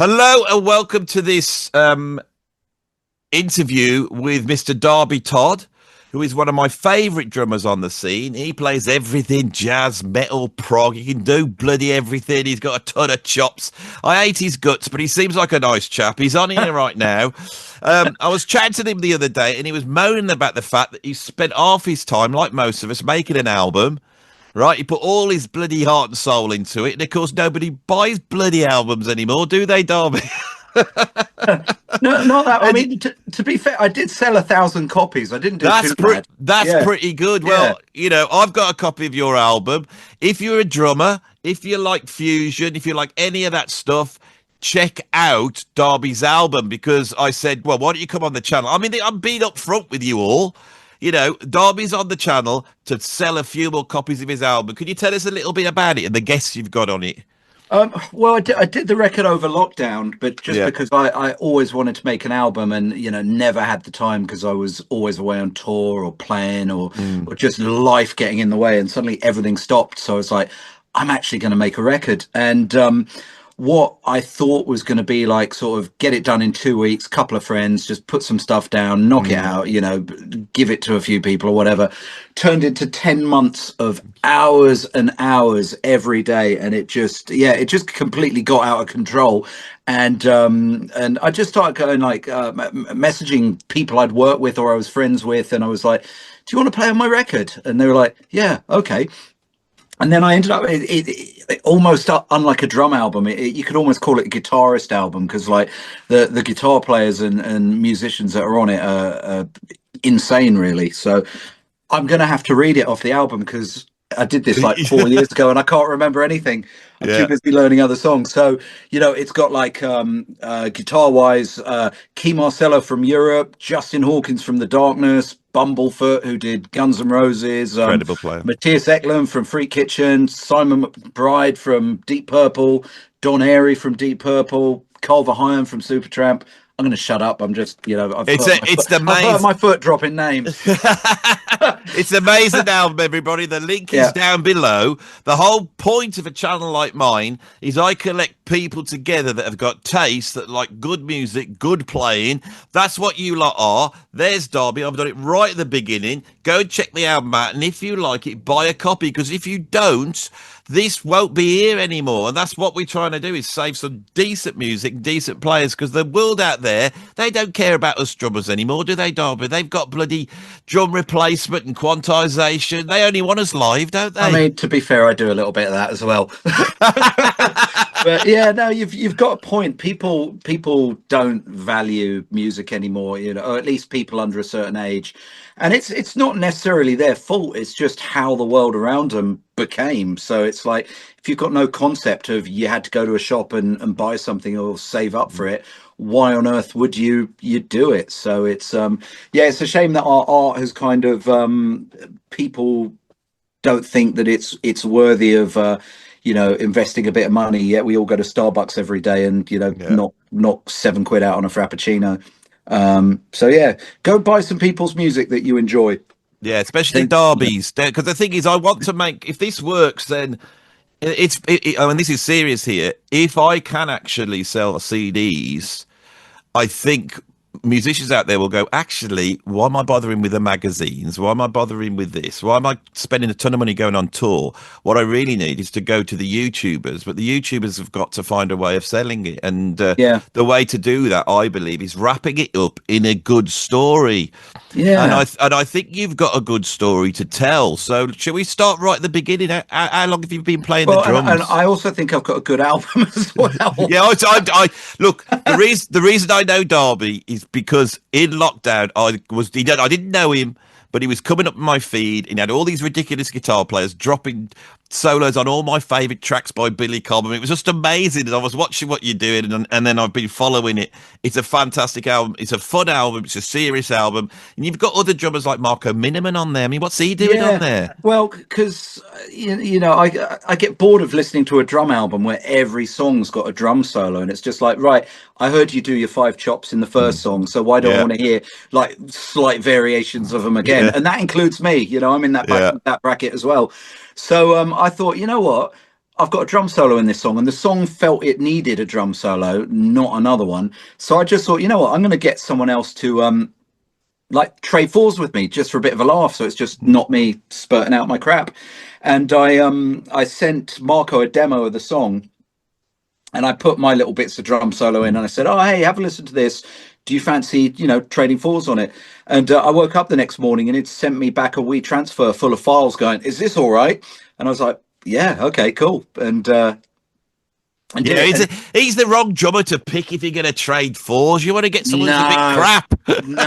Hello and welcome to this interview with Mr. Darby Todd, who is one of my favourite drummers on the scene. He plays everything, jazz, metal, prog. He can do bloody everything. He's got a ton of chops. I hate his guts, but he seems like a nice chap. He's on here right now. I was chatting to him the other day and he was moaning about the fact that he spent half his time, like most of us, making an album. Right, he put all his bloody heart and soul into it, and of course nobody buys bloody albums anymore, do they, Darby? No, not that. I mean, to be fair, I did sell 1,000 copies. I didn't do too bad. That's Yeah, pretty good. yeah. Well, I've got a copy of your album. If you're a drummer, if you like fusion, if you like any of that stuff, check out Darby's album because I said, well, why don't you come on the channel? I mean, I'm being upfront with you all. Darby's on the channel to sell a few more copies of his album. Could you tell us a little bit about it and the guests you've got on it? Well, I did the record over lockdown, but just Yeah. because I always wanted to make an album and, never had the time because I was always away on tour or playing or just life getting in the way. And suddenly everything stopped. So I was like, I'm actually going to make a record. And what I thought was going to be like sort of get it done in 2 weeks, couple of friends, just put some stuff down, knock it out, give it to a few people or whatever, turned into 10 months of hours and hours every day. And it just completely got out of control. And I just started going like messaging people I'd worked with or I was friends with. And I was like, do you want to play on my record? And they were like, yeah, okay. And then I ended up it almost unlike a drum album. You could almost call it a guitarist album because like the guitar players and musicians that are on it are insane, really. So I'm going to have to read it off the album because I did this like 4 years ago and I can't remember anything. I'm too Yeah. busy learning other songs. So, it's got like guitar wise, Key Marcello from Europe, Justin Hawkins from The Darkness, Bumblefoot, who did Guns N' Roses, Incredible player. Matthias Eklund from Freak Kitchen, Simon McBride from Deep Purple, Don Airy from Deep Purple, Carl Verheyen from Supertramp. I'm going to shut up. I'm just, I've heard my foot dropping names. It's an amazing album, everybody. The link is down below. The whole point of a channel like mine is I collect people together that have got taste, that like good music, good playing. That's what you lot are. There's Darby. I've done it right at the beginning. Go and check the album out, and if you like it, buy a copy, because if you don't, this won't be here anymore. And that's what we're trying to do, is save some decent music, decent players, because the world out there, they don't care about us drummers anymore, do they, Darby? They've got bloody drum replacement and quantization. They only want us live, don't they? I mean, to be fair, I do a little bit of that as well. But yeah, no, you've got a point. People don't value music anymore, or at least people under a certain age. And it's not necessarily their fault. It's just how the world around them became. So it's like if you've got no concept of you had to go to a shop and buy something or save up for it, why on earth would you do it? So it's it's a shame that our art has kind of people don't think that it's worthy of investing a bit of money. Yet we all go to Starbucks every day and knock £7 out on a frappuccino. So yeah, go buy some people's music that you enjoy. Yeah, especially Darby's. Because the thing is, I want to make, if this works, then I mean, this is serious here. If I can actually sell CDs, I think musicians out there will go, actually, why am I bothering with the magazines? Why am I bothering with this? Why am I spending a ton of money going on tour? What I really need is to go to the YouTubers, but the YouTubers have got to find a way of selling it. And the way to do that, I believe, is wrapping it up in a good story. Yeah. And I think you've got a good story to tell. So shall we start right at the beginning? How long have you been playing the drums? And I also think I've got a good album as well. Yeah, I look, the reason I know Darby is because in lockdown I didn't know him, but he was coming up my feed and he had all these ridiculous guitar players dropping solos on all my favourite tracks by Billy Cobham. It was just amazing. And I was watching what you're doing and then I've been following it. It's a fantastic album. It's a fun album. It's a serious album. And you've got other drummers like Marco Miniman on there. I mean, what's he doing on there? Well, because, I get bored of listening to a drum album where every song's got a drum solo. And it's just like, right, I heard you do your 5 chops in the first song. So why don't I want to hear like slight variations of them again? And that includes me. I'm in that bracket as well. So I thought, you know what? I've got a drum solo in this song, and the song felt it needed a drum solo, not another one. So I just thought, you know what, I'm going to get someone else to like trade fours with me just for a bit of a laugh. So it's just not me spurting out my crap. And I sent Marco a demo of the song, and I put my little bits of drum solo in, and I said, "Oh, hey, have a listen to this. Do you fancy, trading fours on it?" And I woke up the next morning, and it sent me back a wee transfer full of files, going, "Is this all right?" And I was like, "Yeah, okay, cool." And did Yeah, it. And he's the wrong drummer to pick if you're going to trade fours. You want to get someone who's a bit no, crap, no,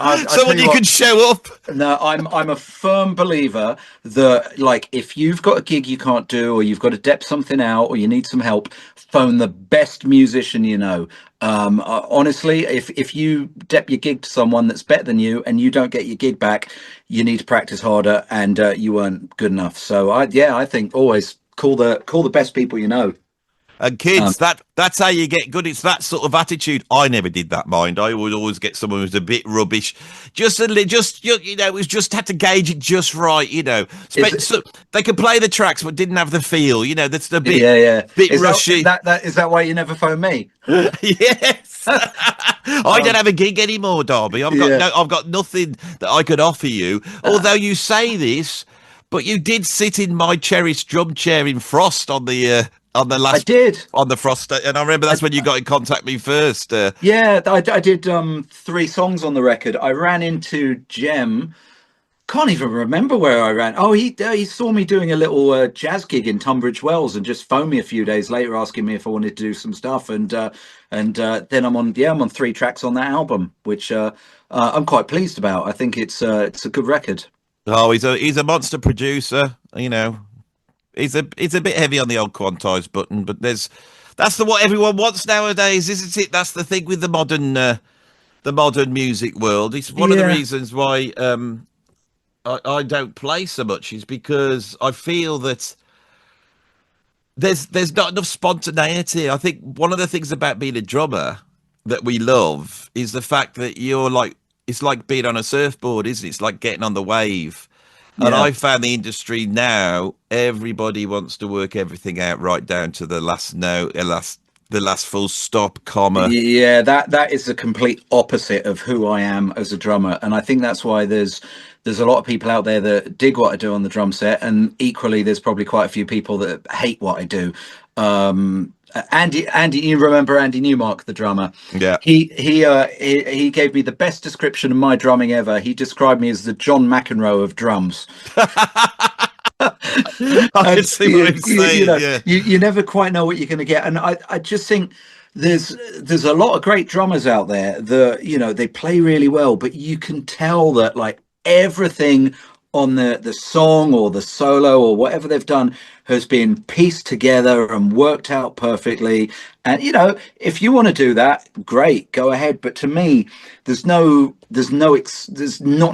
I tell someone you you what. can show up. No, I'm a firm believer that, like, if you've got a gig you can't do, or you've got to dep something out, or you need some help, phone the best musician you know. Honestly, if you dep your gig to someone that's better than you and you don't get your gig back, you need to practice harder, and you weren't good enough. So I think always call the best people you know. And Um, kids, that's how you get good. It's that sort of attitude. I never did that, mind. I would always get someone who's a bit rubbish. It was just had to gauge it just right. is it, So they could play the tracks but didn't have the feel. That's a yeah, yeah. bit Is that rushy. is that why you never phone me? Yes. I don't Um, have a gig anymore, Darby. yeah. I've got nothing that I could offer you. Although you say this, but you did sit in my cherished drum chair in Frost on the I last did. on the Frost, and I remember I, that's when you got in contact with me first. Yeah, I did three songs on the record. I ran into Jem. Can't even remember where I ran. Oh, he saw me doing a little jazz gig in Tunbridge Wells and just phoned me a few days later asking me if I wanted to do some stuff. And then I'm on three tracks on that album, which I'm quite pleased about. I think it's a good record. Oh, he's a monster producer. He's a bit heavy on the old quantized button, but that's what everyone wants nowadays, isn't it? That's the thing with the modern music world. It's one of the Yeah, reasons why I don't play so much is because I feel that there's not enough spontaneity. I think one of the things about being a drummer that we love is the fact that it's like being on a surfboard, isn't it? It's like getting on the wave. And yeah. I found the industry now, everybody wants to work everything out right down to the last note, the last full stop, comma. Yeah, that is the complete opposite of who I am as a drummer, and I think that's why there's a lot of people out there that dig what I do on the drum set, and equally there's probably quite a few people that hate what I do. Andy, you remember Andy Newmark, the drummer? Yeah. He gave me the best description of my drumming ever. He described me as the John McEnroe of drums. I can And see what I'm saying. Yeah. you never quite know what you're going to get. And I just think there's a lot of great drummers out there that they play really well, but you can tell that, like, everything on the song or the solo or whatever they've done has been pieced together and worked out perfectly. And if you want to do that, great, go ahead. But to me, there's not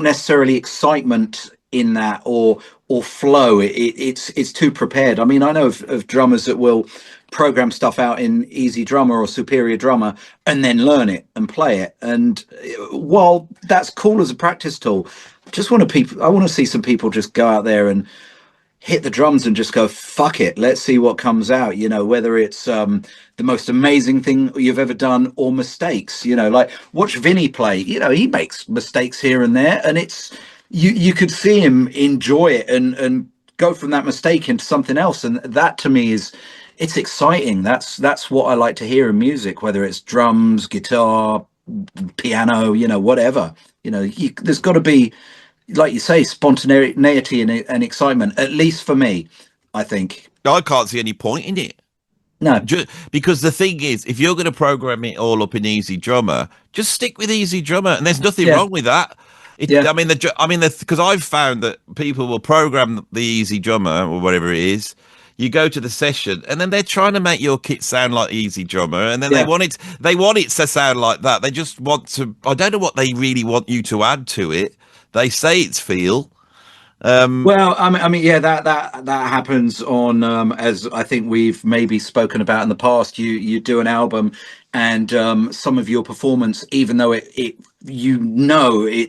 necessarily excitement in that, or flow. It's too prepared. I mean, I know of drummers that will program stuff out in Easy Drummer or Superior Drummer and then learn it and play it. And while that's cool as a practice tool, I want to see some people just go out there and hit the drums and just go, fuck it, let's see what comes out. Whether it's the most amazing thing you've ever done or mistakes. Like, watch Vinnie play. He makes mistakes here and there, and you could see him enjoy it and go from that mistake into something else. And that, to me, it's exciting. That's what I like to hear in music, whether it's drums, guitar, piano, whatever. There's got to be, like you say, spontaneity and excitement, at least for me, I think. I can't see any point in it. No. Because the thing is, if you're going to program it all up in Easy Drummer, just stick with Easy Drummer, and there's nothing Yeah. wrong with that. Yeah. Because I've found that people will program the Easy Drummer or whatever it is. You go to the session, and then they're trying to make your kit sound like Easy Drummer, and then they Yeah. want it to sound like that. They just want to. I don't know what they really want you to add to it. They say it's feel. Well, I mean, yeah, that happens on, as I think we've maybe spoken about in the past. You do an album, and some of your performance, even though it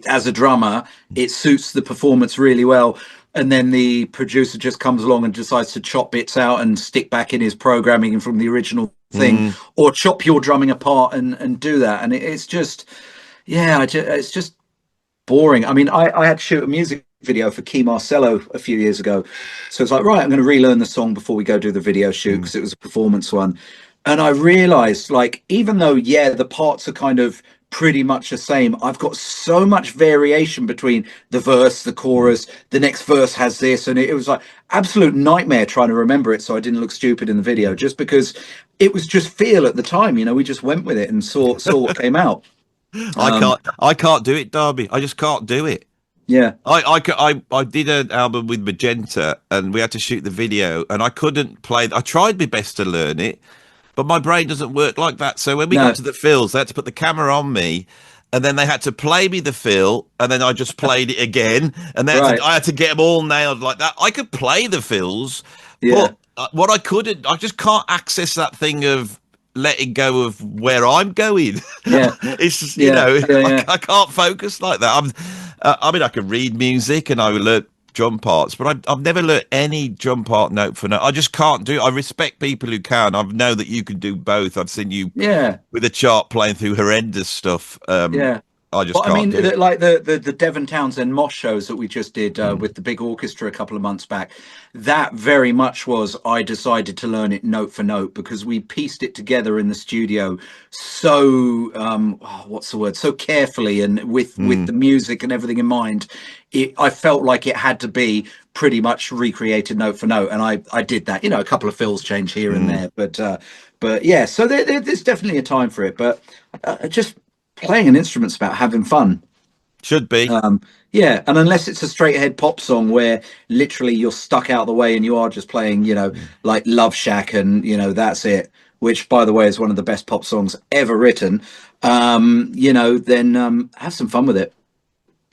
as a drummer, it suits the performance really well. and then the producer just comes along and decides to chop bits out and stick back in his programming from the original thing, or chop your drumming apart and do that. And it's just, yeah, it's just boring. I mean, I had to shoot a music video for Key Marcello a few years ago, so it's like, right, I'm going to relearn the song before we go do the video shoot, because it was a performance one. And I realized, like, even though, yeah, the parts are kind of pretty much the same, I've got so much variation between the verse, the chorus, the next verse has this, and it was like absolute nightmare trying to remember it so I didn't look stupid in the video, just because it was just feel at the time. You know, we just went with it and saw what came out. I can't do it, Darby. I just can't do it. Yeah. I did an album with Magenta, and we had to shoot the video, and I couldn't play. I tried my best to learn it, but my brain doesn't work like that. So when we got to the fills, they had to put the camera on me, and then they had to play me the fill, and then I just played it again, and then I had to get them all nailed like that. I could play the fills, but what I couldn't, I just can't access that thing of letting go of where I'm going. Yeah. It's just, you know, I can't focus like that. I mean, I can read music and I will learn drum parts, but I've never learned any drum part note for note. I just can't do it. I respect people who can. I know that you can do both. I've seen you with a chart playing through horrendous stuff. I just can't. I mean, do like the Devon Townsend Moss shows that we just did with the big orchestra a couple of months back. That very much was, I decided to learn it note for note, because we pieced it together in the studio so what's the word? So carefully, and with the music and everything in mind. I felt like it had to be pretty much recreated note for note, and I did that. You know, a couple of fills change here and there, but yeah. So there's definitely a time for it, but just playing an instrument's about having fun. Should be. Yeah, and unless it's a straight ahead pop song where literally you're stuck out of the way and you are just playing, you know, like Love Shack, and you know, that's it, which by the way is one of the best pop songs ever written, you know, then have some fun with it.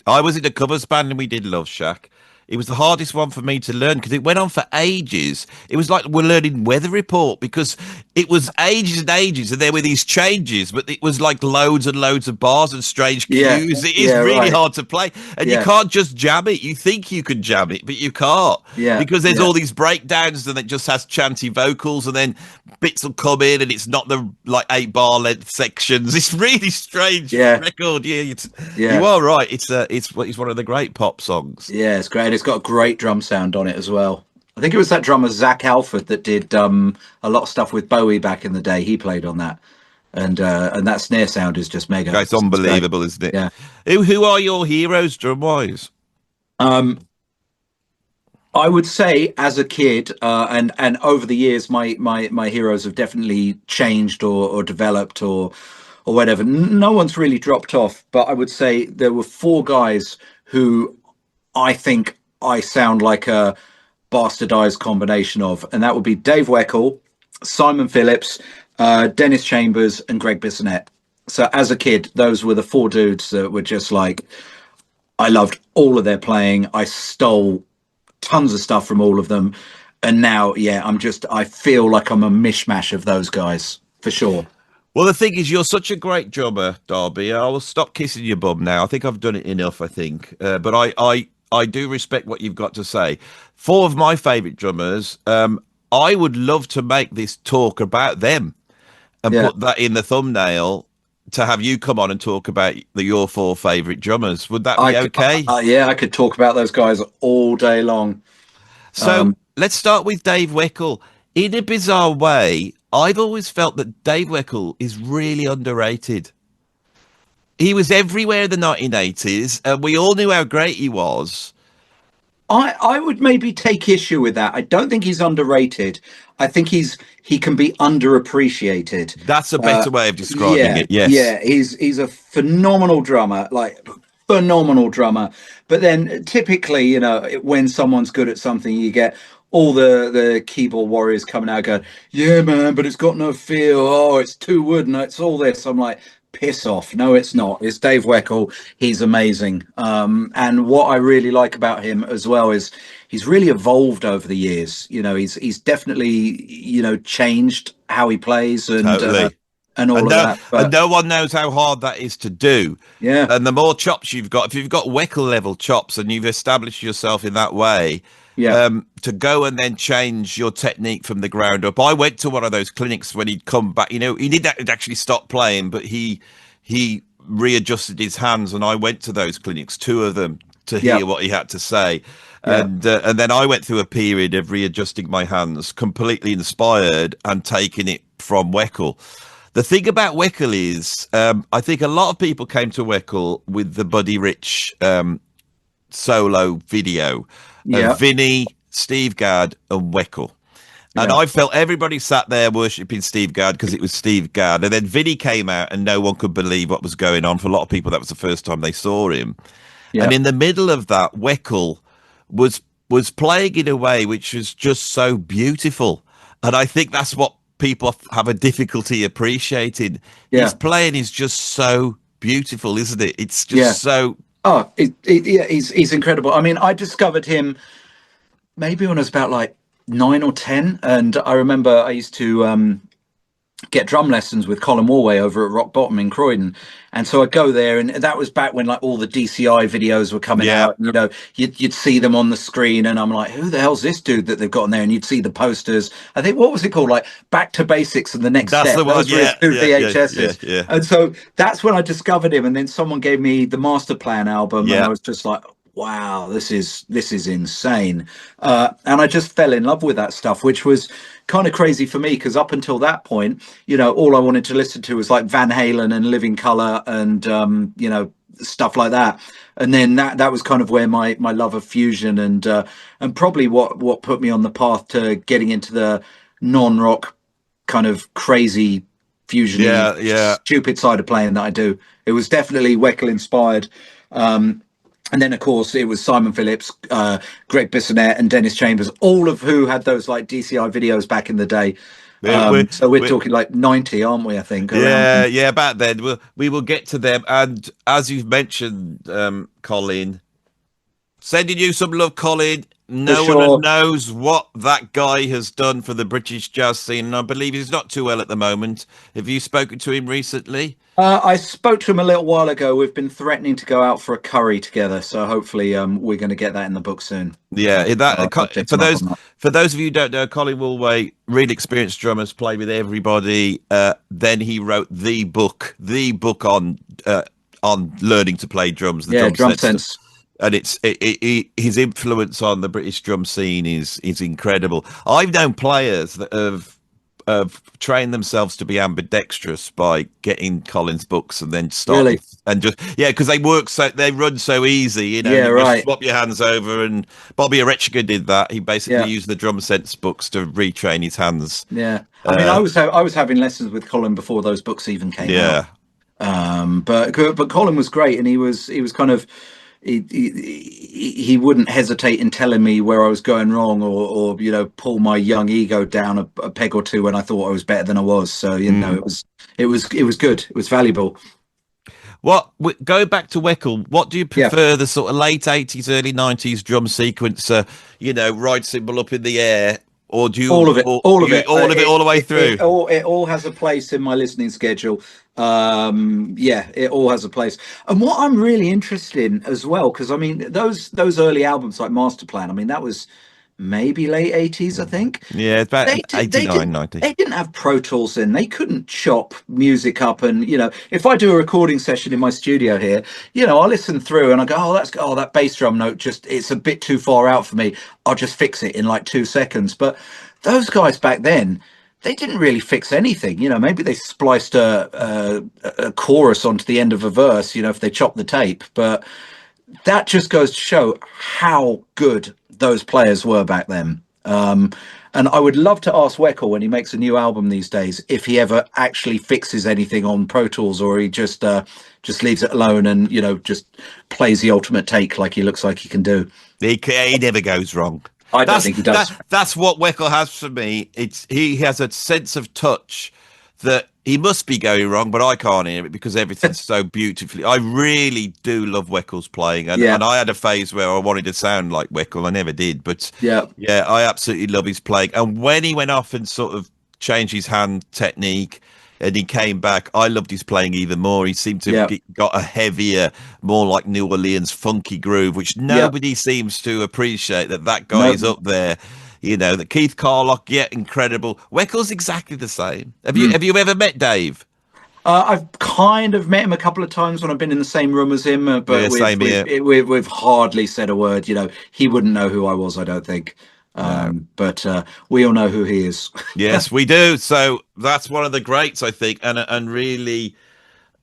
I was in a covers band and we did Love Shack. It was the hardest one for me to learn because it went on for ages. It was like we're learning Weather Report, because it was ages and ages, and there were these changes, but it was like loads and loads of bars and strange cues. It is really hard to play, and you can't just jam it. You think you can jam it, but you can't, because there's all these breakdowns, and it just has chanty vocals, and then bits will come in, and it's not the like 8-bar length sections. It's really strange record. You are right. It's one of the great pop songs. Yeah, it's great. It's got a great drum sound on it as well. I think it was that drummer Zach Halford that did a lot of stuff with Bowie back in the day. He played on that, and that snare sound is just mega. It's unbelievable, isn't it? Yeah. Who are your heroes drum wise? I would say as a kid, and over the years, my heroes have definitely changed or developed or whatever. No one's really dropped off, but I would say there were 4 guys who I think I sound like a bastardized combination of, and that would be Dave Weckl, Simon Phillips, Dennis Chambers, and Greg Bissonette. So as a kid, those were the 4 dudes that were just like, I loved all of their playing. I stole tons of stuff from all of them, and now I feel like I'm a mishmash of those guys for sure. Well, the thing is, you're such a great drummer, Darby. I will stop kissing your bum now. I think I've done it enough, I think. But I do respect what you've got to say. 4 of my favourite drummers, I would love to make this talk about them and put that in the thumbnail, to have you come on and talk about your 4 favourite drummers. Would that be okay? Yeah, I could talk about those guys all day long. So let's start with Dave Weckl. In a bizarre way, I've always felt that Dave Weckl is really underrated. He was everywhere in the 1980s, and we all knew how great he was. I would maybe take issue with that. I don't think he's underrated. I think he can be underappreciated. That's a better way of describing it. Yes. Yeah, he's a phenomenal drummer, like phenomenal drummer. But then typically, you know, when someone's good at something, you get all the keyboard warriors coming out going, yeah, man, but it's got no feel. Oh, it's too wooden. It's all this. I'm like, piss off. No, it's not. It's Dave Weckl. He's amazing. And what I really like about him as well is he's really evolved over the years. You know, he's definitely, you know, changed how he plays, and totally. and all of that. And But no one knows how hard that is to do. yeah, And the more chops you've got, if you've got Weckl level chops and you've established yourself in that way, yeah, to go and then change your technique from the ground up. I went to one of those clinics when he'd come back. You know, he didn't actually stop playing, but he readjusted his hands, and I went to those clinics, two of them, to yeah, hear what he had to say. yeah, And then I went through a period of readjusting my hands, completely inspired and taking it from Weckl. The thing about Weckl is, I think a lot of people came to Weckl with the Buddy Rich solo video of yeah, Vinnie, Steve Gadd, and Weckl. And yeah, I felt everybody sat there worshipping Steve Gadd because it was Steve Gadd. And then Vinnie came out and no one could believe what was going on. For a lot of people, that was the first time they saw him. And yeah, in the middle of that, Weckl was playing in a way which was just so beautiful. And I think that's what people have a difficulty appreciating. yeah, His playing is just so beautiful, isn't it? It's yeah. just so... Oh, yeah, he's incredible. I mean, I discovered him maybe when I was about like 9 or 10, and I remember I used to get drum lessons with Colin Warway over at Rock Bottom in Croydon. And so I'd go there, and that was back when like all the DCI videos were coming Yeah. out. And, you know, you'd see them on the screen, and I'm like, who the hell's this dude that they've got in there? And you'd see the posters. I think, what was it called? Like Back to Basics and the Next That's Step. the one, Those were his two VHSs. yeah. And so that's when I discovered him. And then someone gave me the Master Plan album, and I was just like, wow, this is insane. And I just fell in love with that stuff, which was kind of crazy for me, because up until that point, you know, all I wanted to listen to was like Van Halen and Living Colour and you know, stuff like that. And then that was kind of where my love of fusion and probably what put me on the path to getting into the non-rock kind of crazy fusion-y, stupid side of playing that I do. It was definitely Weckl inspired. And then, of course, it was Simon Phillips, Greg Bissonette, and Dennis Chambers, all of who had those like DCI videos back in the day. So we're talking like 90, aren't we? I think. Yeah, back then. We will get to them. And as you've mentioned, Colin, sending you some love, Colin. No one knows what that guy has done for the British jazz scene. And I believe he's not too well at the moment. Have you spoken to him recently? I spoke to him a little while ago. We've been threatening to go out for a curry together, so hopefully we're going to get that in the book soon. Yeah, for those of you who don't know, Colin Woolway, really experienced drummer, played with everybody. Then he wrote the book on learning to play drums. The drum sense. And his influence on the British drum scene is incredible. I've known players that have trained themselves to be ambidextrous by getting Colin's books and then start and just because they run so easy, you know. You just swap your hands over, and Bobby Orechka did that. He basically used the drum sense books to retrain his hands. Yeah, I mean, I was having lessons with Colin before those books even came out. But Colin was great, and he was kind of. He wouldn't hesitate in telling me where I was going wrong, or you know, pull my young ego down a peg or two when I thought I was better than I was. So you know, it was good. It was valuable. Go back to Weckl, what do you prefer, the sort of late 80s, early 90s drum sequencer, you know, ride cymbal up in the air, or do you all of it all the way through? It all has a place in my listening schedule. It all has a place. And what I'm really interested in as well, because I mean those early albums like Master Plan, I mean that was maybe late 80s, I think. Yeah, it's about 89, 90. They didn't have Pro Tools in. They couldn't chop music up. And, you know, if I do a recording session in my studio here, you know, I listen through and I go, that bass drum note, it's a bit too far out for me. I'll just fix it in like 2 seconds. But those guys back then, they didn't really fix anything. You know, maybe they spliced a chorus onto the end of a verse, you know, if they chopped the tape. But that just goes to show how good those players were back then. And I would love to ask Weckl when he makes a new album these days if he ever actually fixes anything on Pro Tools, or he just leaves it alone and, you know, just plays the ultimate take like he looks like he can do. He never goes wrong. I don't think he does. That's what Weckl has for me. He has a sense of touch that he must be going wrong, but I can't hear it because everything's so beautifully. I really do love Weckl's playing, and I had a phase where I wanted to sound like Weckl. I never did, but I absolutely love his playing. And when he went off and sort of changed his hand technique, and he came back. I loved his playing even more. He seemed to have got a heavier, more like New Orleans funky groove, which nobody seems to appreciate. That guy is up there. You know, that Keith Carlock, incredible. Weckl's exactly the same. Have you ever met Dave? I've kind of met him a couple of times when I've been in the same room as him, but Same here. we've hardly said a word. You know, he wouldn't know who I was, I don't think. But we all know who he is. Yes, we do. So that's one of the greats, I think, and really,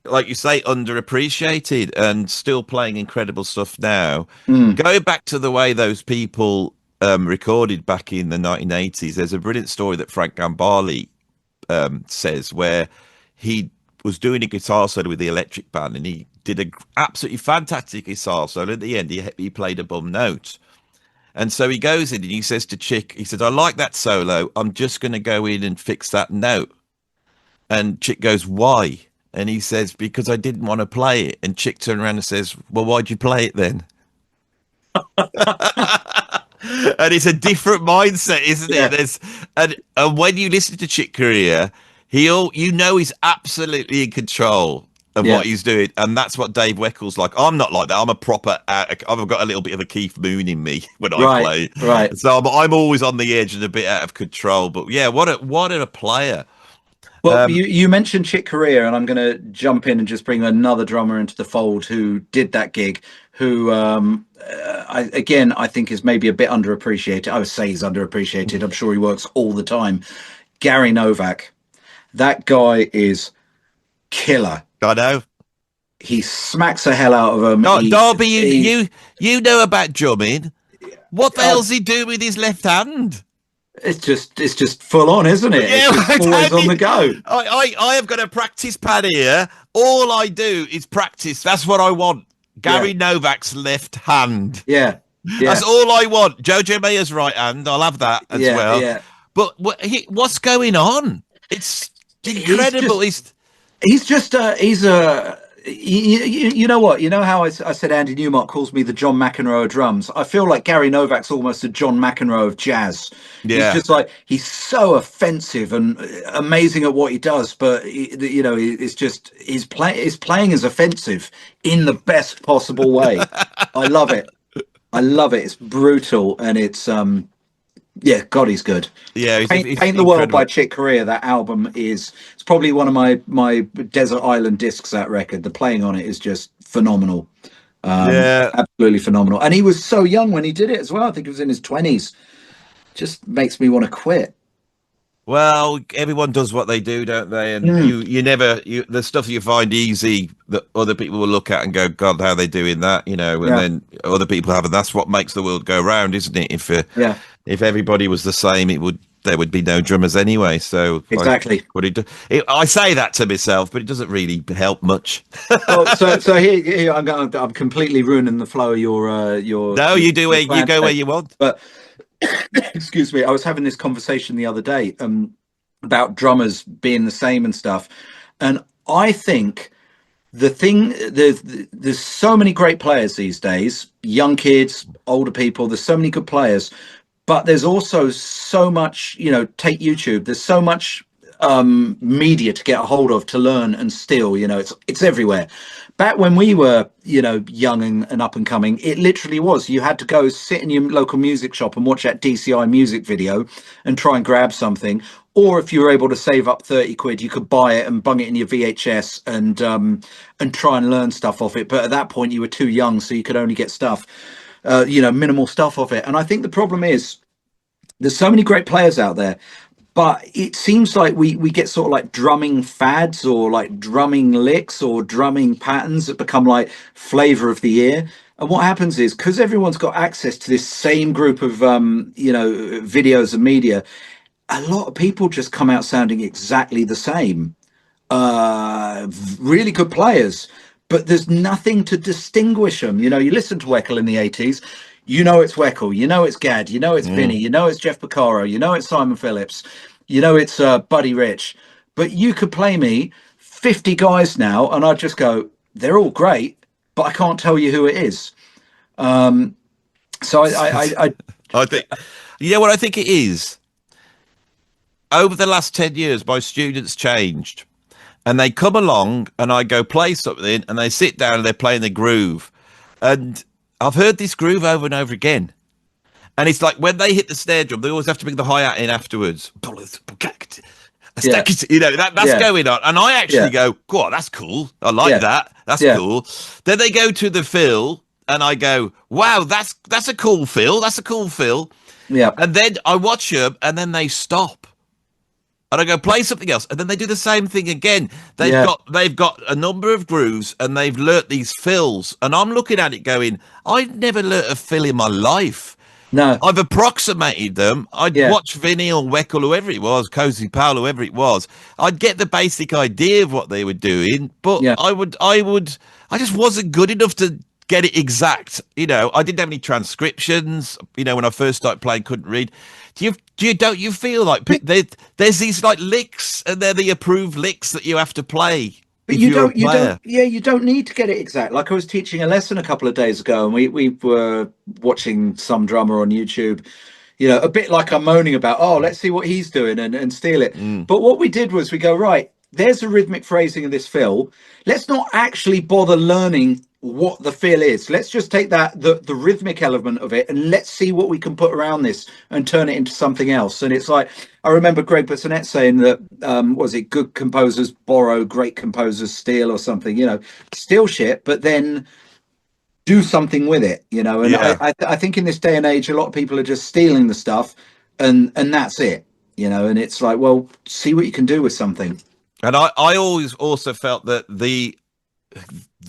like you say, underappreciated and still playing incredible stuff now. Going back to the way those people recorded back in the 1980s, there's a brilliant story that Frank Gambale says where he was doing a guitar solo with the electric band, and he did a absolutely fantastic guitar solo. At the end, he played a bum note. And so he goes in and he says to Chick, he says, I like that solo. I'm just going to go in and fix that note. And Chick goes, why? And he says, because I didn't want to play it. And Chick turned around and says, well, why'd you play it then? And it's a different mindset, isn't it? And when you listen to Chick Corea, he's absolutely in control of what he's doing, and that's what Dave Weckl's like. I'm not like that. I'm a proper. I've got a little bit of a Keith Moon in me when I play. Right. So I'm always on the edge and a bit out of control. But yeah, what a player. Well, you mentioned Chick Corea, and I'm going to jump in and just bring another drummer into the fold who did that gig. Who, I think is maybe a bit underappreciated. I would say he's underappreciated. I'm sure he works all the time. Gary Novak. That guy is killer. I know. He smacks the hell out of him. Darby, you know about drumming. What the hell's he do with his left hand? It's just full on, isn't it? Yeah, it's just always on the go. I have got a practice pad here. All I do is practice. That's what I want. Gary Novak's left hand. Yeah. That's all I want. Jojo Mayer's right hand. I'll have that as well. Yeah. But what's going on? It's incredible. He's you know what? You know how I said Andy Newmark calls me the John McEnroe of drums? I feel like Gary Novak's almost a John McEnroe of jazz. Yeah. He's just like, he's so offensive and amazing at what he does, but it's just his playing is offensive in the best possible way. I love it. It's brutal, and it's God, he's good. Yeah, Paint the World by Chick Corea. That album it's probably one of my Desert Island discs. That record, the playing on it is just phenomenal. Absolutely phenomenal. And he was so young when he did it as well. I think he was in his 20s. Just makes me want to quit. Well, everyone does what they do, don't they? And the stuff you find easy that other people will look at and go, God, how are they doing that? And then other people have, and that's what makes the world go round, isn't it? If everybody was the same, there would be no drummers anyway. So exactly. I say that to myself, but it doesn't really help much. so here I'm completely ruining the flow of your. No, you do. You go where you want. But excuse me, I was having this conversation the other day about drummers being the same and stuff, and I think there's so many great players these days, young kids, older people. There's so many good players. But there's also so much, take YouTube. There's so much media to get a hold of, to learn and steal. It's everywhere. Back when we were, young and up and coming, it literally was. You had to go sit in your local music shop and watch that DCI music video and try and grab something. Or if you were able to save up 30 quid, you could buy it and bung it in your VHS and try and learn stuff off it. But at that point, you were too young, so you could only get stuff. Minimal stuff of it. And I think the problem is there's so many great players out there, but it seems like we get sort of like drumming fads or like drumming licks or drumming patterns that become like flavor of the year. And what happens is, because everyone's got access to this same group of, videos and media, a lot of people just come out sounding exactly the same. Really good players, but there's nothing to distinguish them. You listen to Weckl in the 80s, it's Weckl, it's Gad, it's Vinnie, it's Jeff Porcaro, it's Simon Phillips, it's Buddy Rich. But you could play me 50 guys now and I'd just go, they're all great, but I can't tell you who it is. So I think, what I think it is, over the last 10 years, my students changed. and they come along, and I go play something, and they sit down and they're playing the groove, and I've heard this groove over and over again. And it's like when they hit the snare drum, they always have to bring the hi-hat in afterwards. Yeah. You know, that's going on. And I actually go, "God, that's cool. I like that. That's cool." Then they go to the fill, and I go, "Wow, that's a cool fill. That's a cool fill." Yeah. And then I watch them, and then they stop. And I go, "Play something else." And then they do the same thing again. They've got a number of grooves, and they've learnt these fills. And I'm looking at it going, "I've never learnt a fill in my life." No. I've approximated them. I'd watch Vinnie or Weckl, whoever it was, Cozy Powell, whoever it was. I'd get the basic idea of what they were doing, but I just wasn't good enough to get it exact. You know, I didn't have any transcriptions. You know, when I first started playing, couldn't read. Don't you feel like there's these like licks, and they're the approved licks that you have to play? But you don't need to get it exact. Like I was teaching a lesson a couple of days ago, and we were watching some drummer on YouTube, you know, a bit like I'm moaning about, oh, let's see what he's doing and steal it. But what we did was we go, right, there's a rhythmic phrasing of this fill. Let's not actually bother learning what the feel is. Let's just take the rhythmic element of it, and let's see what we can put around this and turn it into something else. And it's like, I remember Greg Bissonette saying that, was it good composers borrow, great composers steal, or something, you know, steal shit, but then do something with it, you know. And I think in this day and age, a lot of people are just stealing the stuff, and that's it, you know. And it's like, well, see what you can do with something. And I always also felt that the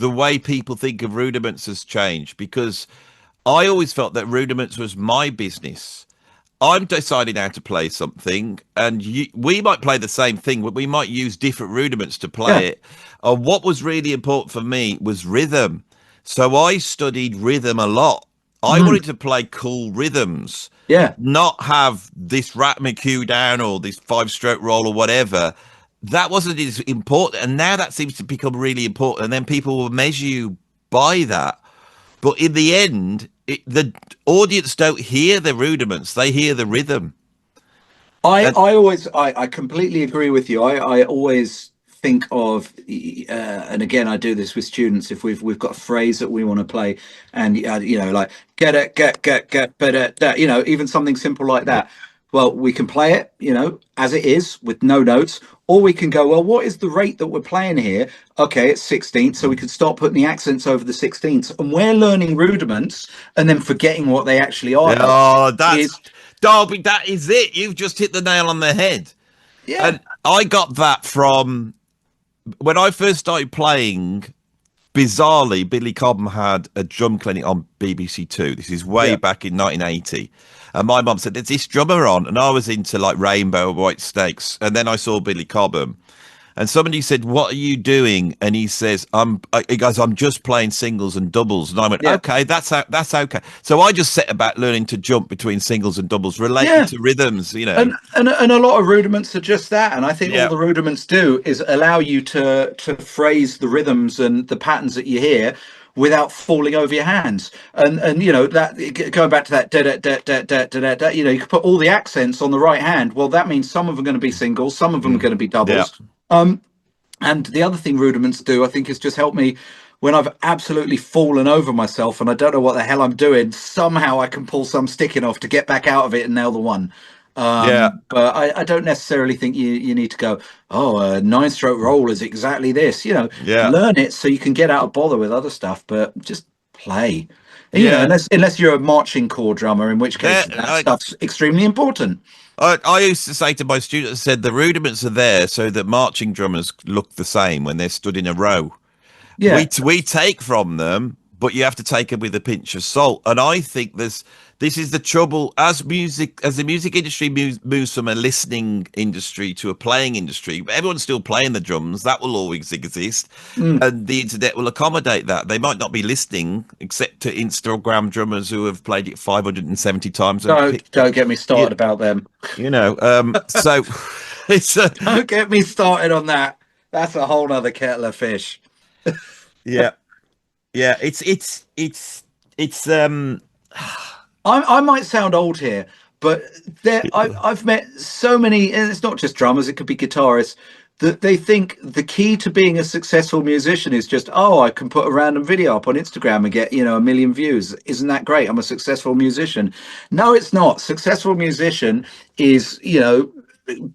way people think of Rudiments has changed, because I always felt that Rudiments was my business. I'm deciding how to play something, and we might play the same thing, but we might use different rudiments to play it. What was really important for me was rhythm. So I studied rhythm a lot. I wanted to play cool rhythms. Not have this rap McHugh down or this 5-stroke roll or whatever. That wasn't as important, and now that seems to become really important, and then people will measure you by that. But in the end, the audience don't hear the rudiments, they hear the rhythm. I completely agree with you. I always think of, and again, I do this with students. If we've got a phrase that we want to play, and you know, like get it, get better, you know, even something simple like that. Well, we can play it, you know, as it is with no notes, or we can go, well, what is the rate that we're playing here? Okay, it's 16th, so we can start putting the accents over the 16th, and we're learning rudiments and then forgetting what they actually are. Oh, Darby, that is it. You've just hit the nail on the head. Yeah. And I got that from when I first started playing. Bizarrely, Billy Cobham had a drum clinic on BBC Two. This is way back in 1980. And my mum said, "There's this drummer on." And I was into like Rainbow, White Snakes. And then I saw Billy Cobham. And somebody said, "What are you doing?" And he says, he goes, "I'm just playing singles and doubles." And I went, "Okay, that's okay." So I just set about learning to jump between singles and doubles related to rhythms, you know. And a lot of rudiments are just that. And I think all the rudiments do is allow you to phrase the rhythms and the patterns that you hear without falling over your hands. And you know, that going back to that da, you know, you can put all the accents on the right hand. Well, that means some of them are going to be singles, some of them are going to be doubles. And the other thing rudiments do, I think, is just help me when I've absolutely fallen over myself and I don't know what the hell I'm doing. Somehow I can pull some sticking off to get back out of it and nail the one. But I don't necessarily think you need to go, oh, a 9-stroke roll is exactly this. You know, learn it so you can get out of bother with other stuff, but just play. You know, unless you're a marching corps drummer, in which case that stuff's extremely important. I used to say to my students, I said, the rudiments are there so that marching drummers look the same when they're stood in a row. We take from them, but you have to take them with a pinch of salt. And I think this is the trouble as the music industry moves from a listening industry to a playing industry. Everyone's still playing the drums. That will always exist. And the internet will accommodate that. They might not be listening, except to Instagram drummers who have played it 570 times. Don't get me started about them. You know, so it's don't get me started on that. That's a whole other kettle of fish. It's I might sound old here, but I've met so many, and it's not just drummers, it could be guitarists, that they think the key to being a successful musician is just, oh, I can put a random video up on Instagram and get, 1 million views. Isn't that great? I'm a successful musician. No, it's not. Successful musician is,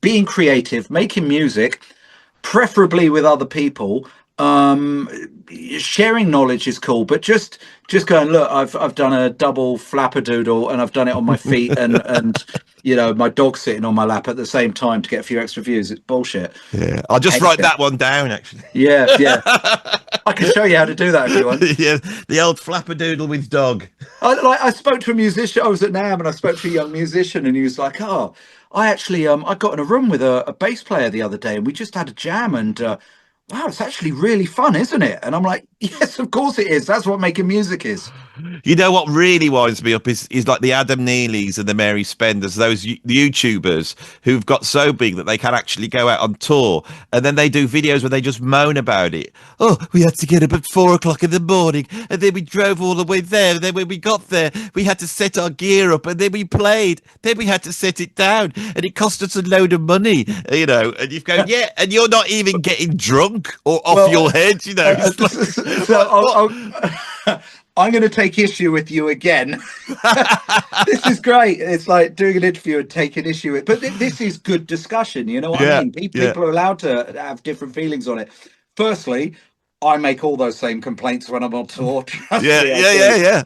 being creative, making music, preferably with other people. Sharing knowledge is cool, but just going, look, I've done a double flapperdoodle and I've done it on my feet and my dog's sitting on my lap at the same time to get a few extra views. It's bullshit. Yeah, I'll just write that one down, actually. Yeah. I can show you how to do that if you want. Yeah, the old flapperdoodle with dog. I spoke to a musician. I was at NAMM and I spoke to a young musician and he was like, oh, I actually I got in a room with a bass player the other day and we just had a jam and wow, it's actually really fun, isn't it? And I'm like, yes, of course it is. That's what making music is. You know what really winds me up is like the Adam Neelys and the Mary Spenders, those YouTubers who've got so big that they can actually go out on tour, and then they do videos where they just moan about it. Oh, we had to get up at 4:00 in the morning, and then we drove all the way there. And then when we got there, we had to set our gear up, and then we played. Then we had to set it down, and it cost us a load of money, And you go, yeah, and you're not even getting drunk or off your head, I'm going to take issue with you again. This is great. It's like doing an interview and taking issue with, but this is good discussion. You know what I mean? People are allowed to have different feelings on it. Firstly, I make all those same complaints when I'm on tour. Yeah.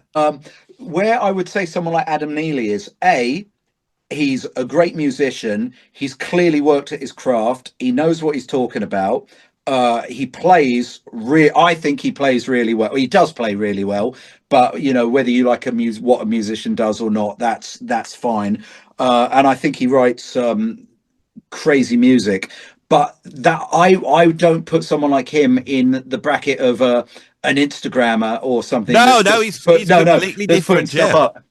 Where I would say someone like Adam Neely is, he's a great musician. He's clearly worked at his craft. He knows what he's talking about. He plays I think he plays really well. He does play really well, but whether you like what a musician does or not, that's fine. And I think he writes crazy music, but that I don't put someone like him in the bracket of an Instagrammer or something. No, he's completely different. Stuff up.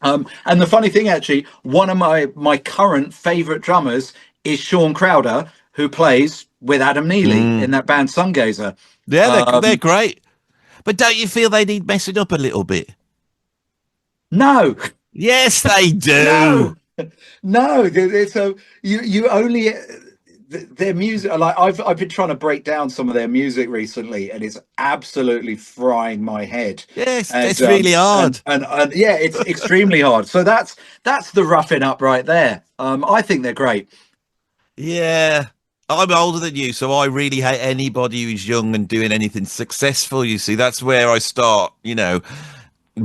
And the funny thing, actually, one of my current favorite drummers is Sean Crowder, who plays with Adam Neely in that band Sungazer. Yeah, they're great. But don't you feel they need messing up a little bit? No. Yes, they do. No. So you only their music. Like I've been trying to break down some of their music recently, and it's absolutely frying my head. Yes, it's really hard. And yeah, it's extremely hard. So that's the roughing up right there. I think they're great. Yeah. I'm older than you, so I really hate anybody who's young and doing anything successful. You see, that's where I start,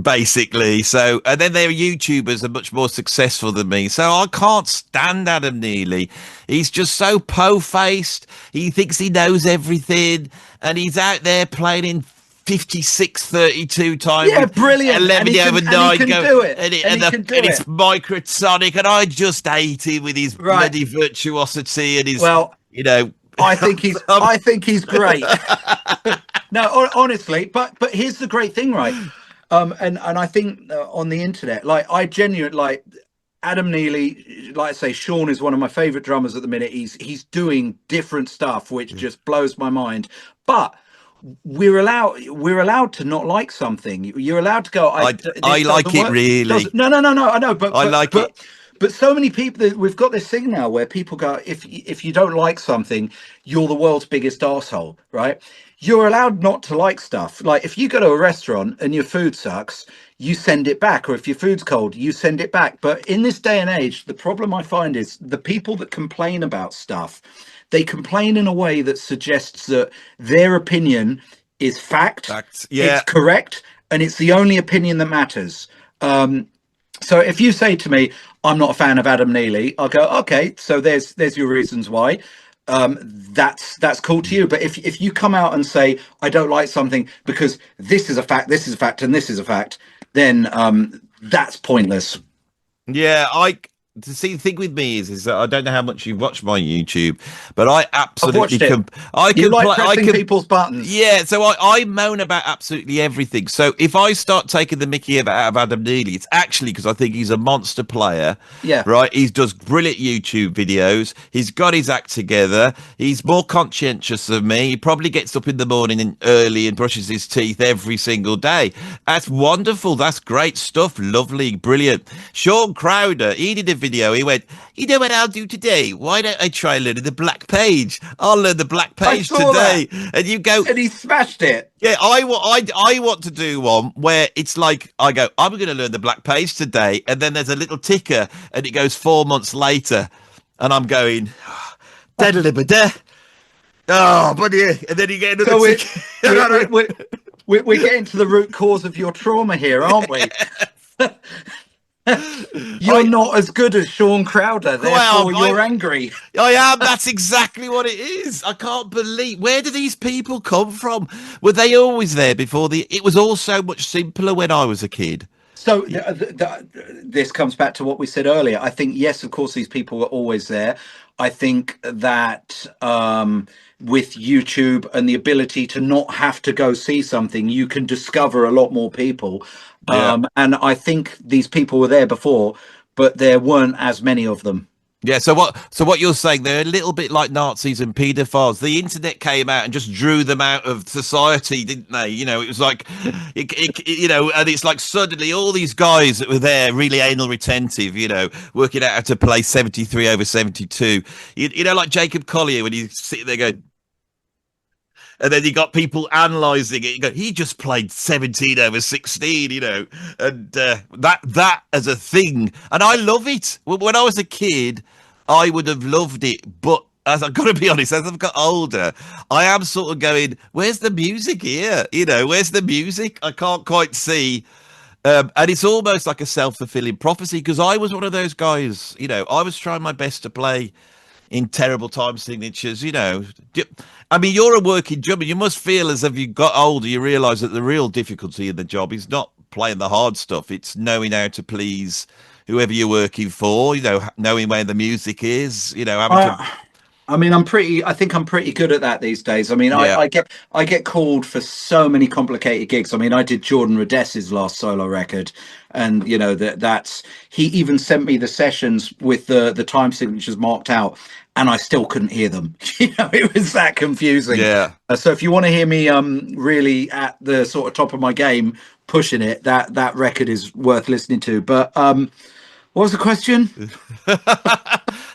basically. So, and then their YouTubers are much more successful than me. So I can't stand Adam Neely. He's just so po-faced. He thinks he knows everything, and he's out there playing in 56-32 times. Yeah, brilliant. 11 overnight. And it's microtonic, and I just hate him with his bloody virtuosity and his. Well, I think he's great. No, honestly, but here's the great thing, right? And I think on the internet, like I genuinely like Adam Neely, like I say, Sean is one of my favorite drummers at the minute. He's doing different stuff, which just blows my mind. But we're allowed to not like something. You're allowed to go. I like it really. No. I know, but I like it. But so many people, we've got this thing now where people go, if you don't like something, you're the world's biggest arsehole, right? You're allowed not to like stuff. Like if you go to a restaurant and your food sucks, you send it back. Or if your food's cold, you send it back. But in this day and age, the problem I find is the people that complain about stuff, they complain in a way that suggests that their opinion is fact. Yeah. It's correct. And it's the only opinion that matters. So if you say to me, I'm not a fan of Adam Neely, I'll go, okay, so there's your reasons why. That's cool to you. But if you come out and say, I don't like something because this is a fact, and this is a fact, then that's pointless. Yeah, the thing with me is that I don't know how much you've watched my YouTube, but I absolutely pressing people's buttons. Yeah, so I moan about absolutely everything. So if I start taking the mickey out of Adam Neely, it's actually because I think he's a monster player. Yeah, right. He does brilliant YouTube videos. He's got his act together. He's more conscientious than me. He probably gets up in the morning and early and brushes his teeth every single day. That's wonderful. That's great stuff. Lovely, brilliant. Sean Crowder, he did a video video. He went, "You know what I'll do today? Why don't I try learning the black page? I'll learn the black page today." And you go, and he smashed it. Yeah, I want to do one where it's like I go, I'm going to learn the black page today, and then there's a little ticker, and it goes 4 months later, and I'm going, da-da-da-ba-da. Oh, buddy, and then you get another ticker. We're getting to the root cause of your trauma here, aren't we? You're not as good as Sean Crowder, therefore you're angry. I am. That's exactly what it is. I can't believe. Where do these people come from? Were they always there before it was all so much simpler when I was a kid? So this comes back to what we said earlier. I think, yes, of course, these people were always there. I think that with YouTube and the ability to not have to go see something, you can discover a lot more people. And I think these people were there before, but there weren't as many of them. Yeah. So what you're saying, they're a little bit like Nazis and paedophiles. The internet came out and just drew them out of society, didn't they? You know, it was like, and it's like suddenly all these guys that were there, really anal retentive, working out how to play 73 over 72. You know, like Jacob Collier when he's sitting there going. And then you got people analysing it. You go, he just played 17 over 16, and that as a thing. And I love it. When I was a kid, I would have loved it. But as I've got to be honest, as I've got older, I am sort of going, where's the music here? Where's the music? I can't quite see. And it's almost like a self-fulfilling prophecy because I was one of those guys, I was trying my best to play in terrible time signatures, I mean, you're a working drummer. You must feel as if you got older, you realise that the real difficulty in the job is not playing the hard stuff. It's knowing how to please whoever you're working for, knowing where the music is, I mean, I think I'm pretty good at that these days. I mean, I get called for so many complicated gigs. I mean, I did Jordan Rudess's last solo record, and he even sent me the sessions with the time signatures marked out, and I still couldn't hear them. It was that confusing. Yeah. So if you want to hear me really at the sort of top of my game, pushing it, that record is worth listening to. But what was the question?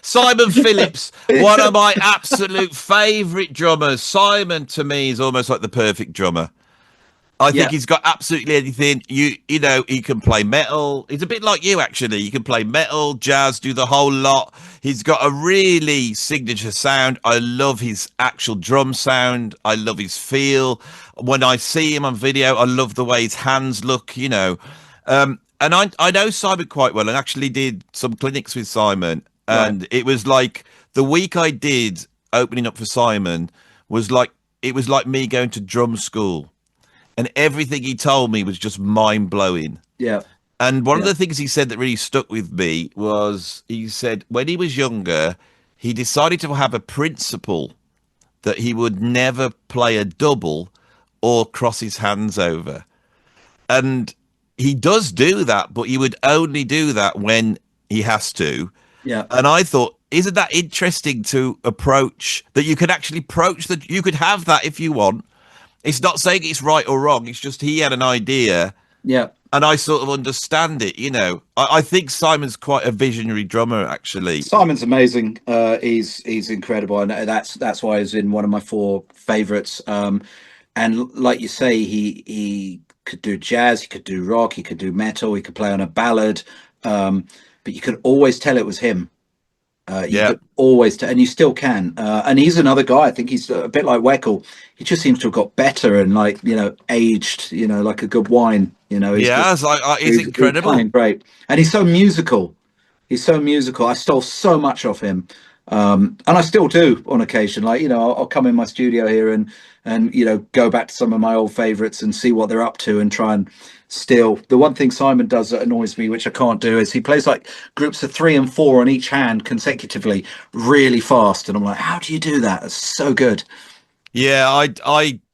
Simon Phillips, one of my absolute favourite drummers. Simon, to me, is almost like the perfect drummer. I think he's got absolutely anything. He can play metal. He's a bit like you, actually. He can play metal, jazz, do the whole lot. He's got a really signature sound. I love his actual drum sound. I love his feel. When I see him on video, I love the way his hands look, And I know Simon quite well and actually did some clinics with Simon. And It was like the week I did opening up for Simon was like me going to drum school. And everything he told me was just mind-blowing. Yeah. And one of the things he said that really stuck with me was he said when he was younger, he decided to have a principle that he would never play a double or cross his hands over. And he does do that, but he would only do that when he has to. Yeah. And I thought, isn't that interesting to approach, that you could actually approach that you could have that if you want. It's not saying it's right or wrong. It's just he had an idea. Yeah. And I sort of understand it, I think Simon's quite a visionary drummer, actually. Simon's amazing. He's incredible. And that's why he's in one of my 4 favourites. And like you say, he could do jazz, he could do rock, he could do metal, he could play on a ballad. But you could always tell it was him. You could always tell, and you still can. And he's another guy. I think he's a bit like Weckl. He just seems to have got better and aged. Like a good wine. He's incredible. He's great, and he's so musical. I stole so much off him, and I still do on occasion. I'll come in my studio here and go back to some of my old favorites and see what they're up to and try and steal. The one thing Simon does that annoys me, which I can't do, is he plays like groups of 3 and 4 on each hand consecutively really fast, and I'm like, how do you do that? It's so good. Yeah,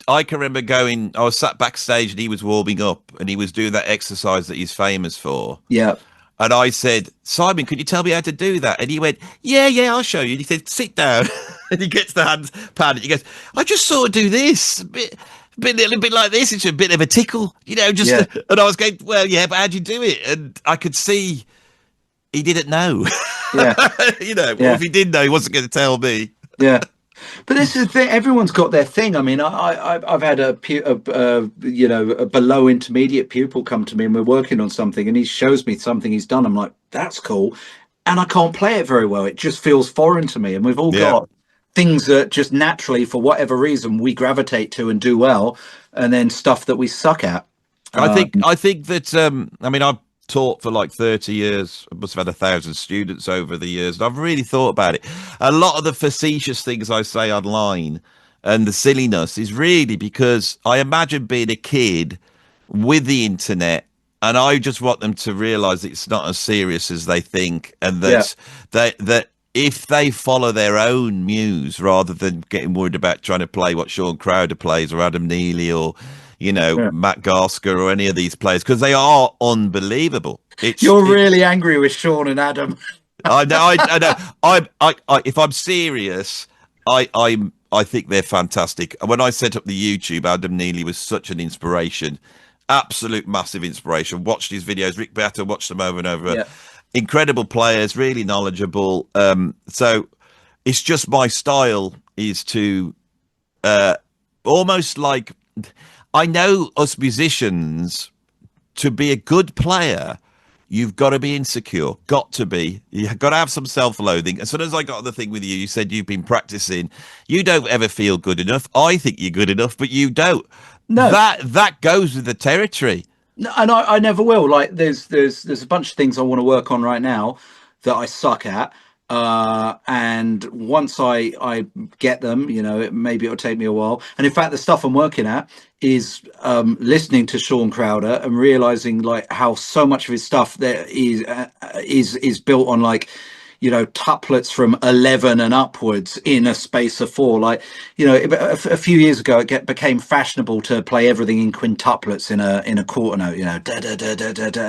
I can remember I was sat backstage and he was warming up and he was doing that exercise that he's famous for. Yeah. And I said, Simon, could you tell me how to do that? And he went, yeah, I'll show you. And he said, sit down. And he gets the hands padded. He goes, I just sort of do this, a little bit like this. It's a bit of a tickle, and I was going, well, yeah, but how'd you do it? And I could see he didn't know. Yeah. You know, Yeah. well, if he did know, he wasn't going to tell me. Yeah. But this is the thing. Everyone's got their thing. I mean, I've had a below intermediate pupil come to me, and we're working on something, and he shows me something he's done. I'm like, that's cool, and I can't play it very well. It just feels foreign to me. And we've all Yeah. got things that just naturally, for whatever reason, we gravitate to and do well, and then stuff that we suck at. I think that I mean, I've taught for like 30 years. I must have had 1,000 students over the years, and I've really thought about it. A lot of the facetious things I say online and the silliness is really because I imagine being a kid with the internet, and I just want them to realize it's not as serious as they think, and that that if they follow their own muse rather than getting worried about trying to play what Sean Crowder plays or Adam Neely or Matt Gasker or any of these players, because they are unbelievable. You're really angry with Sean and Adam. I know. I know. I if I'm serious, I think they're fantastic. When I set up the YouTube, Adam Neely was such an inspiration, absolute massive inspiration. Watched his videos. Rick Beato watched them over and over. Yeah. Incredible players, really knowledgeable. So it's just my style is to almost like, I know us musicians, to be a good player, you've got to be insecure. Got to be. You've got to have some self-loathing. As soon as I got the thing with you, you said you've been practicing. You don't ever feel good enough. I think you're good enough, but you don't. No. That goes with the territory. No, and I never will. Like there's a bunch of things I want to work on right now that I suck at. And once I get them, maybe it'll take me a while. And in fact, the stuff I'm working at is listening to Sean Crowder and realizing like how so much of his stuff there is built on like, tuplets from 11 and upwards in a space of 4. Like, a few years ago, it became fashionable to play everything in quintuplets in a quarter note. Da da da da da da.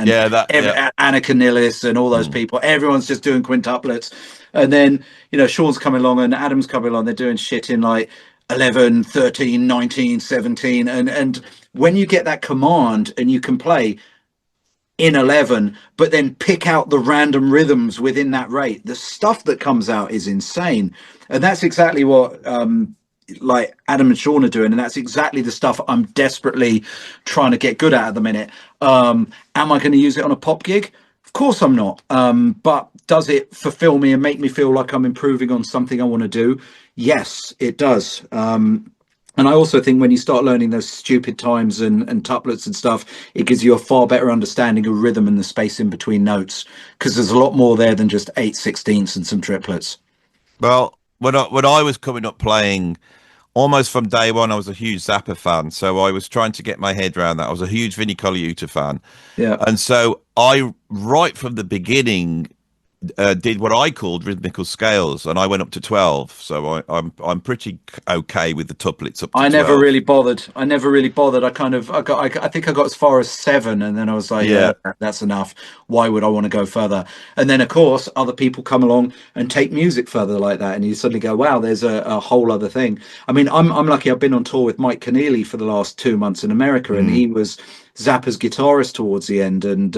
And Annika Nillis and all those people. Everyone's just doing quintuplets, and then Sean's coming along and Adam's coming along. They're doing shit in like 11, 13, 19, 17, and when you get that command and you can play in 11 but then pick out the random rhythms within that rate, the stuff that comes out is insane. And that's exactly what like Adam and Sean are doing, and that's exactly the stuff I'm desperately trying to get good at the minute. Am I going to use it on a pop gig? Of course I'm not. But does it fulfill me and make me feel like I'm improving on something I want to do? Yes, it does. And I also think when you start learning those stupid times and tuplets and stuff, it gives you a far better understanding of rhythm and the space in between notes, because there's a lot more there than just 8/16 and some triplets. Well, when I was coming up playing, almost from day one, I was a huge Zappa fan. So I was trying to get my head around that. I was a huge Vinnie Colaiuta fan. Yeah. And so I, right from the beginning, did what I called rhythmical scales, and I went up to 12. So I'm pretty okay with the tuplets up to 12. I never really bothered. I think I got as far as 7, and then I was like, yeah, that's enough. Why would I want to go further? And then of course other people come along and take music further like that, and you suddenly go, wow, there's a whole other thing. I mean, I'm lucky. I've been on tour with Mike Keneally for the last 2 months in America, and he was Zappa's guitarist towards the end, and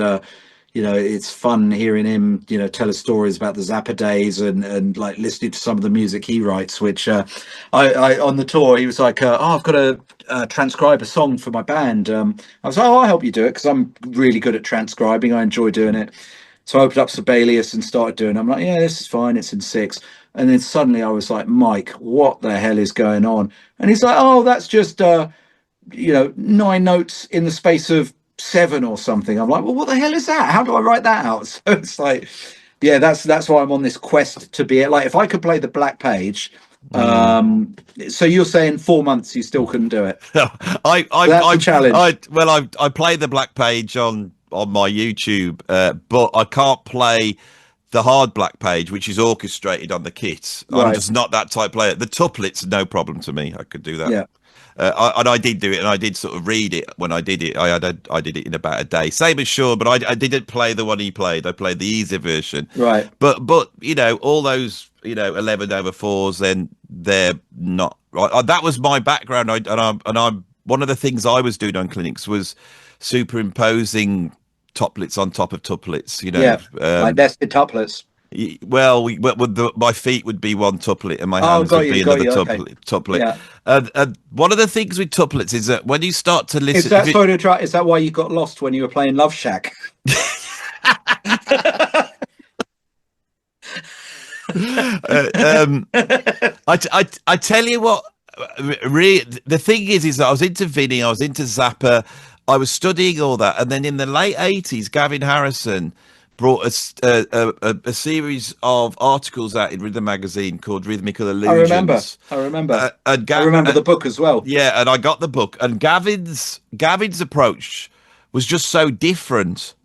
it's fun hearing him, tell us stories about the Zappa days and like listening to some of the music he writes, which I on the tour, he was like, I've got to transcribe a song for my band. I was like, I'll help you do it, because I'm really good at transcribing. I enjoy doing it. So I opened up Sibelius and started doing it. I'm like, yeah, this is fine. It's in 6. And then suddenly I was like, Mike, what the hell is going on? And he's like, oh, that's just, 9 notes in the space of 7 or something. I'm like, well, what the hell is that? How do I write that out? So it's like, yeah, that's why I'm on this quest to be like, if I could play the Black Page. So you're saying 4 months you still couldn't do it? That's a challenge. I play the Black Page on my YouTube, but I can't play the hard Black Page, which is orchestrated on the kit. Right. I'm just not that type player. The tuplets, no problem to me. I could do that. Yeah. And I did do it, and I did sort of read it when I did it. I did it in about a day. Same as Sean, but I didn't play the one he played. I played the easier version. Right. But all those 11/4s, then they're not right. That was my background. I'm one of the things I was doing on clinics was superimposing tuplets on top of tuplets, you know. Yeah, like nested tuplets. Well, my feet would be one tuplet and my Oh, hands would be got another you. Okay. tuplet. Yeah. And one of the things with tuplets is that when you start to Is listen, that sorry to try? Is that why you got lost when you were playing Love Shack? I tell you what, the thing is that I was into Vinnie, I was into Zappa, I was studying all that, and then in the late '80s, Gavin Harrison brought a series of articles out in Rhythm magazine called Rhythmical I remember. Illusions. I remember. And I remember the book as well. yeah, and I got the book, and Gavin's approach was just so different.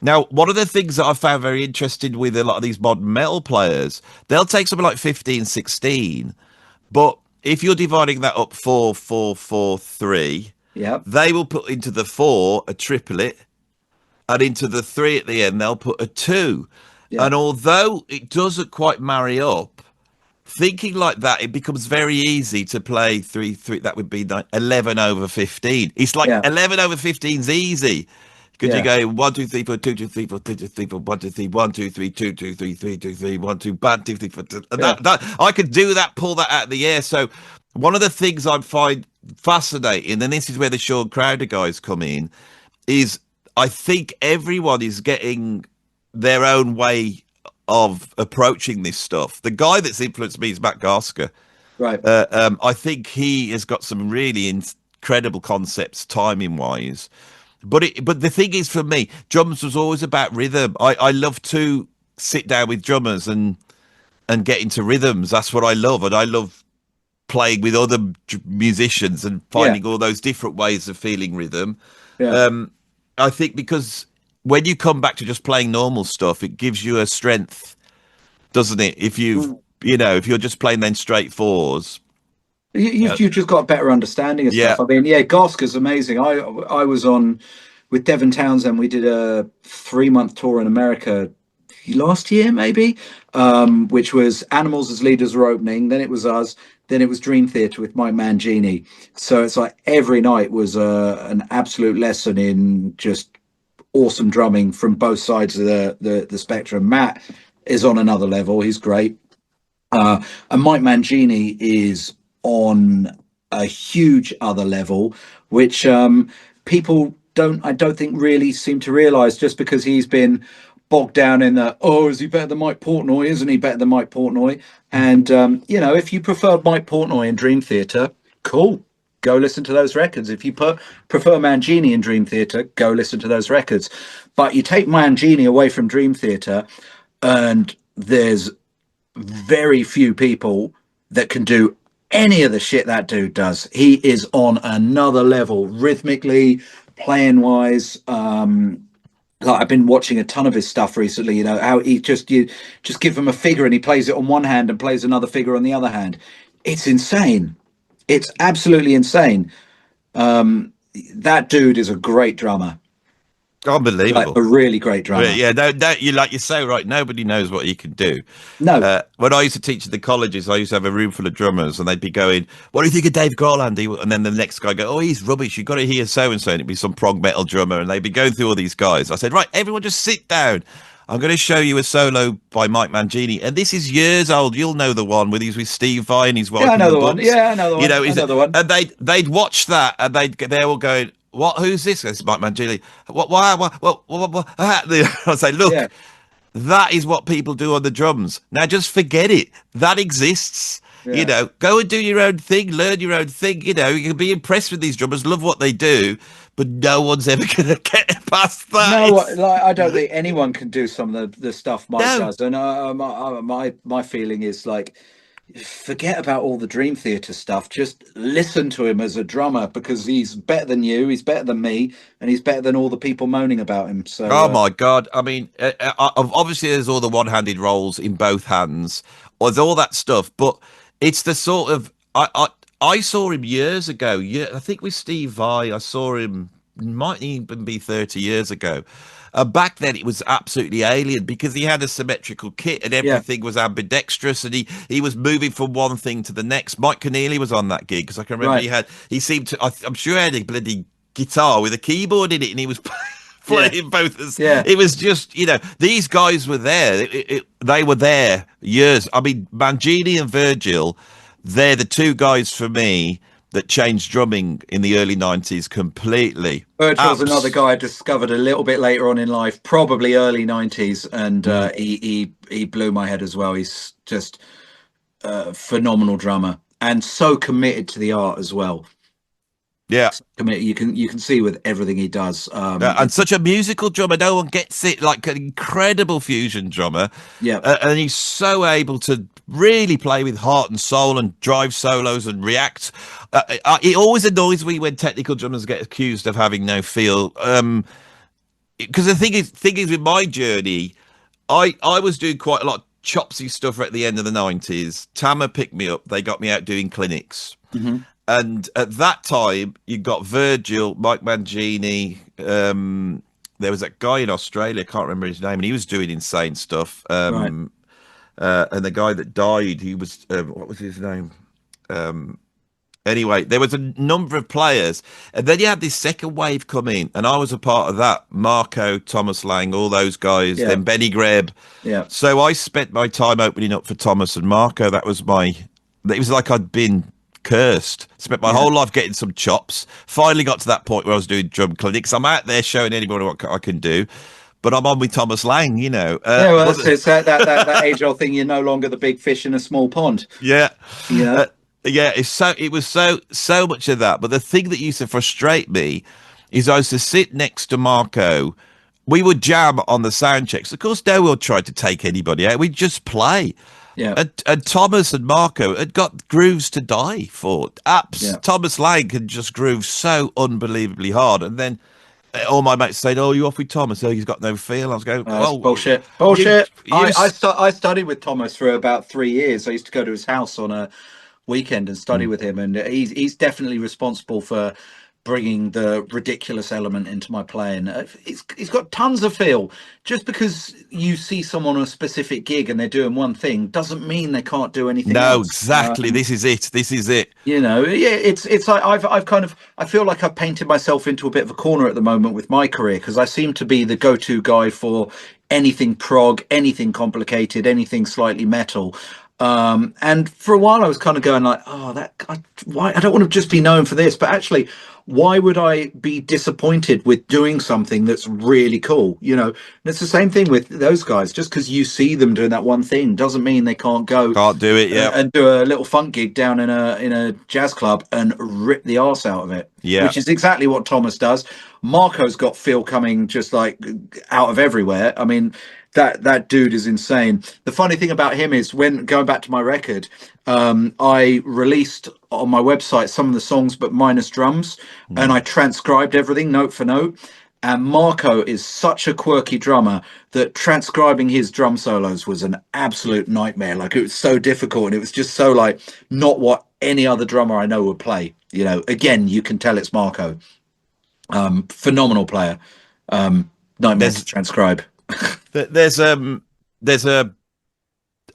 Now, one of the things that I found very interesting with a lot of these modern metal players, they'll take something like 15, 16, but if you're dividing that up 4, 4, 4, 3, Yeah. they will put into the 4 a triplet, and into the 3 at the end, they'll put a 2. Yeah. And although it doesn't quite marry up, thinking like that, it becomes very easy to play 3, 3. That would be 11 over 15. It's like 11 over 15 is easy. Because you go 1, 2, 3, 4, 2, 2, 3, 4, 2, 2, 3, 4, 1, 2, 3, 1, 2, 3, 2, 2, 3, 3, 2, 3, 1, 2, bad 2, 3, 4, 2. And that I could do that, pull that out of the air. So one of the things I find fascinating, and this is where the Sean Crowder guys come in, is I think everyone is getting their own way of approaching this stuff. The guy that's influenced me is Matt Garsker. Right. I think he has got some really incredible concepts, timing wise. But the thing is, for me, drums was always about rhythm. I love to sit down with drummers and get into rhythms. That's what I love, and I love playing with other musicians and finding all those different ways of feeling rhythm. Yeah. I think because when you come back to just playing normal stuff, it gives you a strength, doesn't it? If if you're just playing then straight 4s. You've just got a better understanding of stuff. I mean, Garsker's amazing. I was on with Devon Townsend. We did a 3-month tour in America last year, maybe, which was Animals as Leaders were opening. Then it was us. Then it was Dream Theater with Mike Mangini. So it's like every night was an absolute lesson in just awesome drumming from both sides of the spectrum. Matt is on another level. He's great. And Mike Mangini is on a huge other level, which people I don't think really seem to realize, just because he's been bogged down in the, is he better than Mike Portnoy? Isn't he better than Mike Portnoy? And if you prefer Mike Portnoy in Dream Theater, cool, go listen to those records. If you prefer Mangini in Dream Theater, go listen to those records. But you take Mangini away from Dream Theater, and there's very few people that can do any of the shit that dude does. He is on another level, rhythmically, playing wise. Like, I've been watching a ton of his stuff recently. You know how you just give him a figure and he plays it on one hand and plays another figure on the other hand. It's insane. It's absolutely insane. That dude is a great drummer. Unbelievable. Like, a really great drummer. Yeah, no, you're so right. Nobody knows what he can do. No. When I used to teach at the colleges, I used to have a room full of drummers, and they'd be going, "What do you think of Dave Grohl, Andy?" And then the next guy go, "Oh, he's rubbish. You've got to hear so and so." And it'd be some prog metal drummer, and they'd be going through all these guys. I said, "Right, everyone, just sit down. I'm going to show you a solo by Mike Mangini, and this is years old. You'll know the one with Steve Vai and he's wiping I know the one. one. Yeah, I know the one. I know the one. And they'd watch that, and they're all going, "What? Who's this?" It's Mike Mangini. What? Why? What? I say, look, that is what people do on the drums. Now just forget it. That exists. Yeah. Go and do your own thing, learn your own thing. You can be impressed with these drummers, love what they do, but no one's ever going to get past that. No, I don't think anyone can do some of the stuff Mike does. And my feeling is, like, forget about all the Dream Theater stuff. Just listen to him as a drummer, because he's better than you, he's better than me, and he's better than all the people moaning about him. So, oh my God! I mean, obviously there's all the one-handed rolls in both hands, or there's all that stuff, but it's the sort of I saw him years ago. Yeah, I think with Steve Vai, I saw him, might even be 30 years ago. Back then, it was absolutely alien, because he had a symmetrical kit and everything was ambidextrous, and he was moving from one thing to the next. Mike Keneally was on that gig, because I can remember he seemed to, I'm sure he had a bloody guitar with a keyboard in it, and he was playing both as. Yeah. It was just, these guys were there. They were there years. I mean, Mangini and Virgil, they're the two guys for me that changed drumming in the early 90s completely. Virgil's another guy I discovered a little bit later on in life, probably early 90s, and he blew my head as well. He's just a phenomenal drummer and so committed to the art as well. Yeah, you can see with everything he does, and such a musical drummer. No one gets it. Like an incredible fusion drummer. Yeah, and he's so able to really play with heart and soul and drive solos and react. It always annoys me when technical drummers get accused of having no feel. Because the thing is with my journey, I was doing quite a lot of chopsy stuff at the end of the 90s. Tama picked me up. They got me out doing clinics. Mm-hmm. And at that time, you got Virgil, Mike Mangini. There was that guy in Australia, I can't remember his name, and he was doing insane stuff. Right. And the guy that died, he was, what was his name? Anyway, there was a number of players. And then you had this second wave come in, and I was a part of that. Marco, Thomas Lang, all those guys, then Benny Greb. Yeah. So I spent my time opening up for Thomas and Marco. It was like I'd been cursed. Spent my whole life getting some chops. Finally got to that point where I was doing drum clinics. I'm out there showing anybody what I can do, but I'm on with Thomas Lang, it's that age-old thing. You're no longer the big fish in a small pond. Yeah. It was so much of that. But the thing that used to frustrate me is I used to sit next to Marco. We would jam on the sound checks. Of course, no one tried to take anybody out. We'd just play. Yeah, and Thomas and Marco had got grooves to die for. Thomas Lang can just groove so unbelievably hard, and then all my mates saying, "Oh, you off with Thomas? Oh, he's got no feel." I was going, "Oh, bullshit." I studied with Thomas for about 3 years. I used to go to his house on a weekend and study with him, and he's definitely responsible for bringing the ridiculous element into my playing. He's got tons of feel. Just because you see someone on a specific gig and they're doing one thing doesn't mean they can't do anything else. No, exactly. This is it. It's like I feel like I've painted myself into a bit of a corner at the moment with my career, because I seem to be the go-to guy for anything prog, anything complicated, anything slightly metal. And for a while I was kind of going like, why I don't want to just be known for this, but actually, why would I be disappointed with doing something that's really cool? And it's the same thing with those guys. Just because you see them doing that one thing doesn't mean they can't do it, and do a little funk gig down in a jazz club and rip the arse out of it. Yeah, which is exactly what Thomas does. Marco's got feel coming just like out of everywhere. I mean, that dude is insane. The funny thing about him is, when going back to my record, I released on my website some of the songs but minus drums, and I transcribed everything note for note. And Marco is such a quirky drummer that transcribing his drum solos was an absolute nightmare. Like, it was so difficult, and it was just so like not what any other drummer I know would play. Again, you can tell it's Marco. Phenomenal player. Nightmare to transcribe. There's a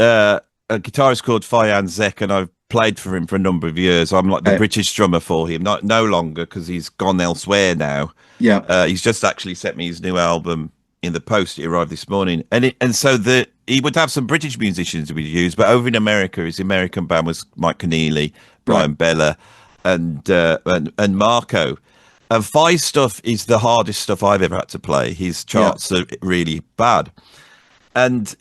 guitarist called Fayan Zek, and I've played for him for a number of years. I'm like the British drummer for him, no longer, because he's gone elsewhere now. Yeah, he's just actually sent me his new album in the post. It arrived this morning, and so he would have some British musicians to be used, but over in America, his American band was Mike Keneally, Brian Bella, and Marco. And Fi's stuff is the hardest stuff I've ever had to play. His charts are really bad. And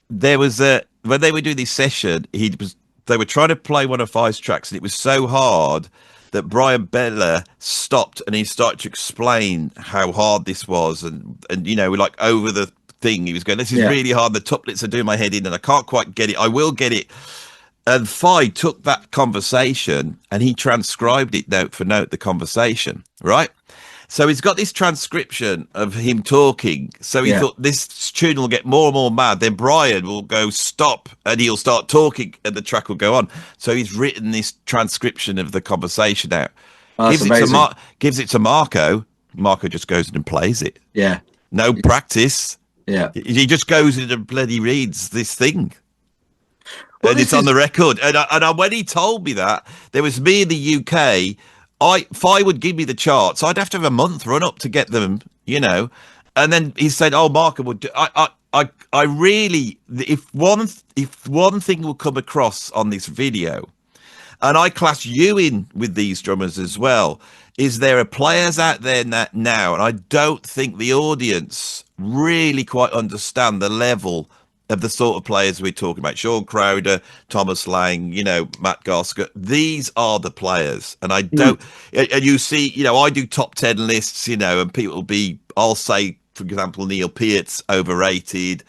there was when they were doing this session, they were trying to play one of Fi's tracks, and it was so hard that Brian Bella stopped and he started to explain how hard this was, and like over the thing, he was going, "This is really hard. The tuplets are doing my head in, and I can't quite get it. I will get it." And Fi took that conversation and he transcribed it note for note, the conversation, right? So he's got this transcription of him talking. So he thought this tune will get more and more mad. Then Brian will go stop and he'll start talking and the track will go on. So he's written this transcription of the conversation out. Gives it to Marco. Marco just goes in and plays it. Yeah. No practice. Yeah. He just goes in and bloody reads this thing. Well, and it's on the record. And when he told me that, there was me in the UK. Fi would give me the charts. I'd have to have a month run up to get them you know. And then he said, "Oh, Markham would do." I really, if one thing will come across on this video, and I class you in with these drummers as well, is there are players out there now, and I don't think the audience really quite understand the level of the sort of players we're talking about. Sean Crowder, Thomas Lang, you know, Matt Garsker. These are the players. And I don't, and you see, you know, I do top 10 lists, you know, and people will be, I'll say, for example, Neil Peart's overrated,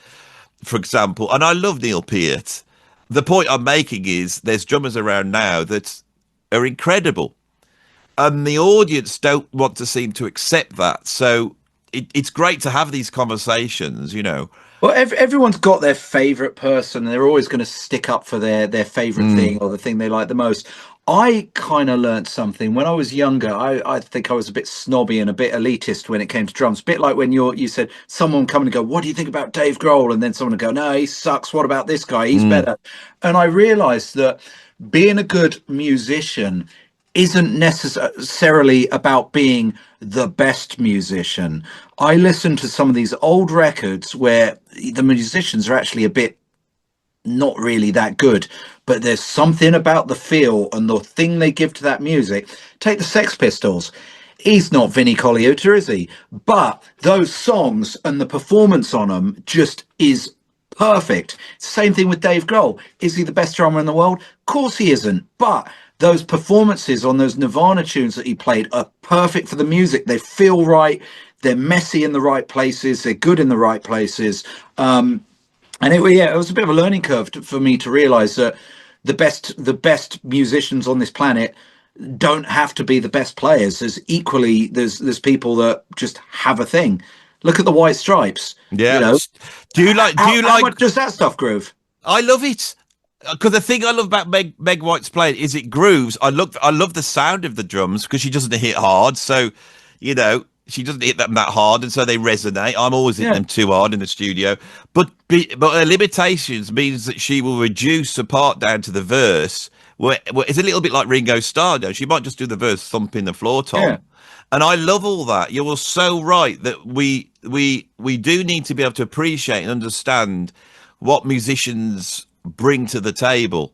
for example. And I love Neil Peart. The point I'm making is there's drummers around now that are incredible. And the audience don't want to seem to accept that. So it's great to have these conversations, you know. Well, everyone's got their favorite person, and they're always going to stick up for their favorite thing or the thing they like the most. I kind of learnt something when I was younger. I think I was a bit snobby and a bit elitist when it came to drums. A bit like when you said someone come and go, "What do you think about Dave Grohl?" And then someone would go, "No, he sucks. What about this guy? He's better." And I realised that being a good musician isn't necessarily about being the best musician. I listen to some of these old records where the musicians are actually a bit not really that good, but there's something about the feel and the thing they give to that music. Take the Sex Pistols. He's not Vinnie Colaiuta, is he? But those songs and the performance on them just is perfect. Same thing with Dave Grohl. Is he the best drummer in the world? Of course he isn't. But those performances on those Nirvana tunes that he played are perfect for the music. They feel right. They're messy in the right places. They're good in the right places. And it was a bit of a learning curve for me to realize that the best musicians on this planet don't have to be the best players. There's people that just have a thing. Look at the White Stripes. Yeah. You know, How much does that stuff groove? I love it. Because the thing I love about Meg White's playing is it grooves. I love the sound of the drums because she doesn't hit hard. So, you know, she doesn't hit them that hard, and so they resonate. I'm always hitting them too hard in the studio. But her limitations means that she will reduce a part down to the verse, where it's a little bit like Ringo Starr. Though. She might just do the verse thumping the floor tom. Yeah. And I love all that. You're so right that we do need to be able to appreciate and understand what musicians bring to the table.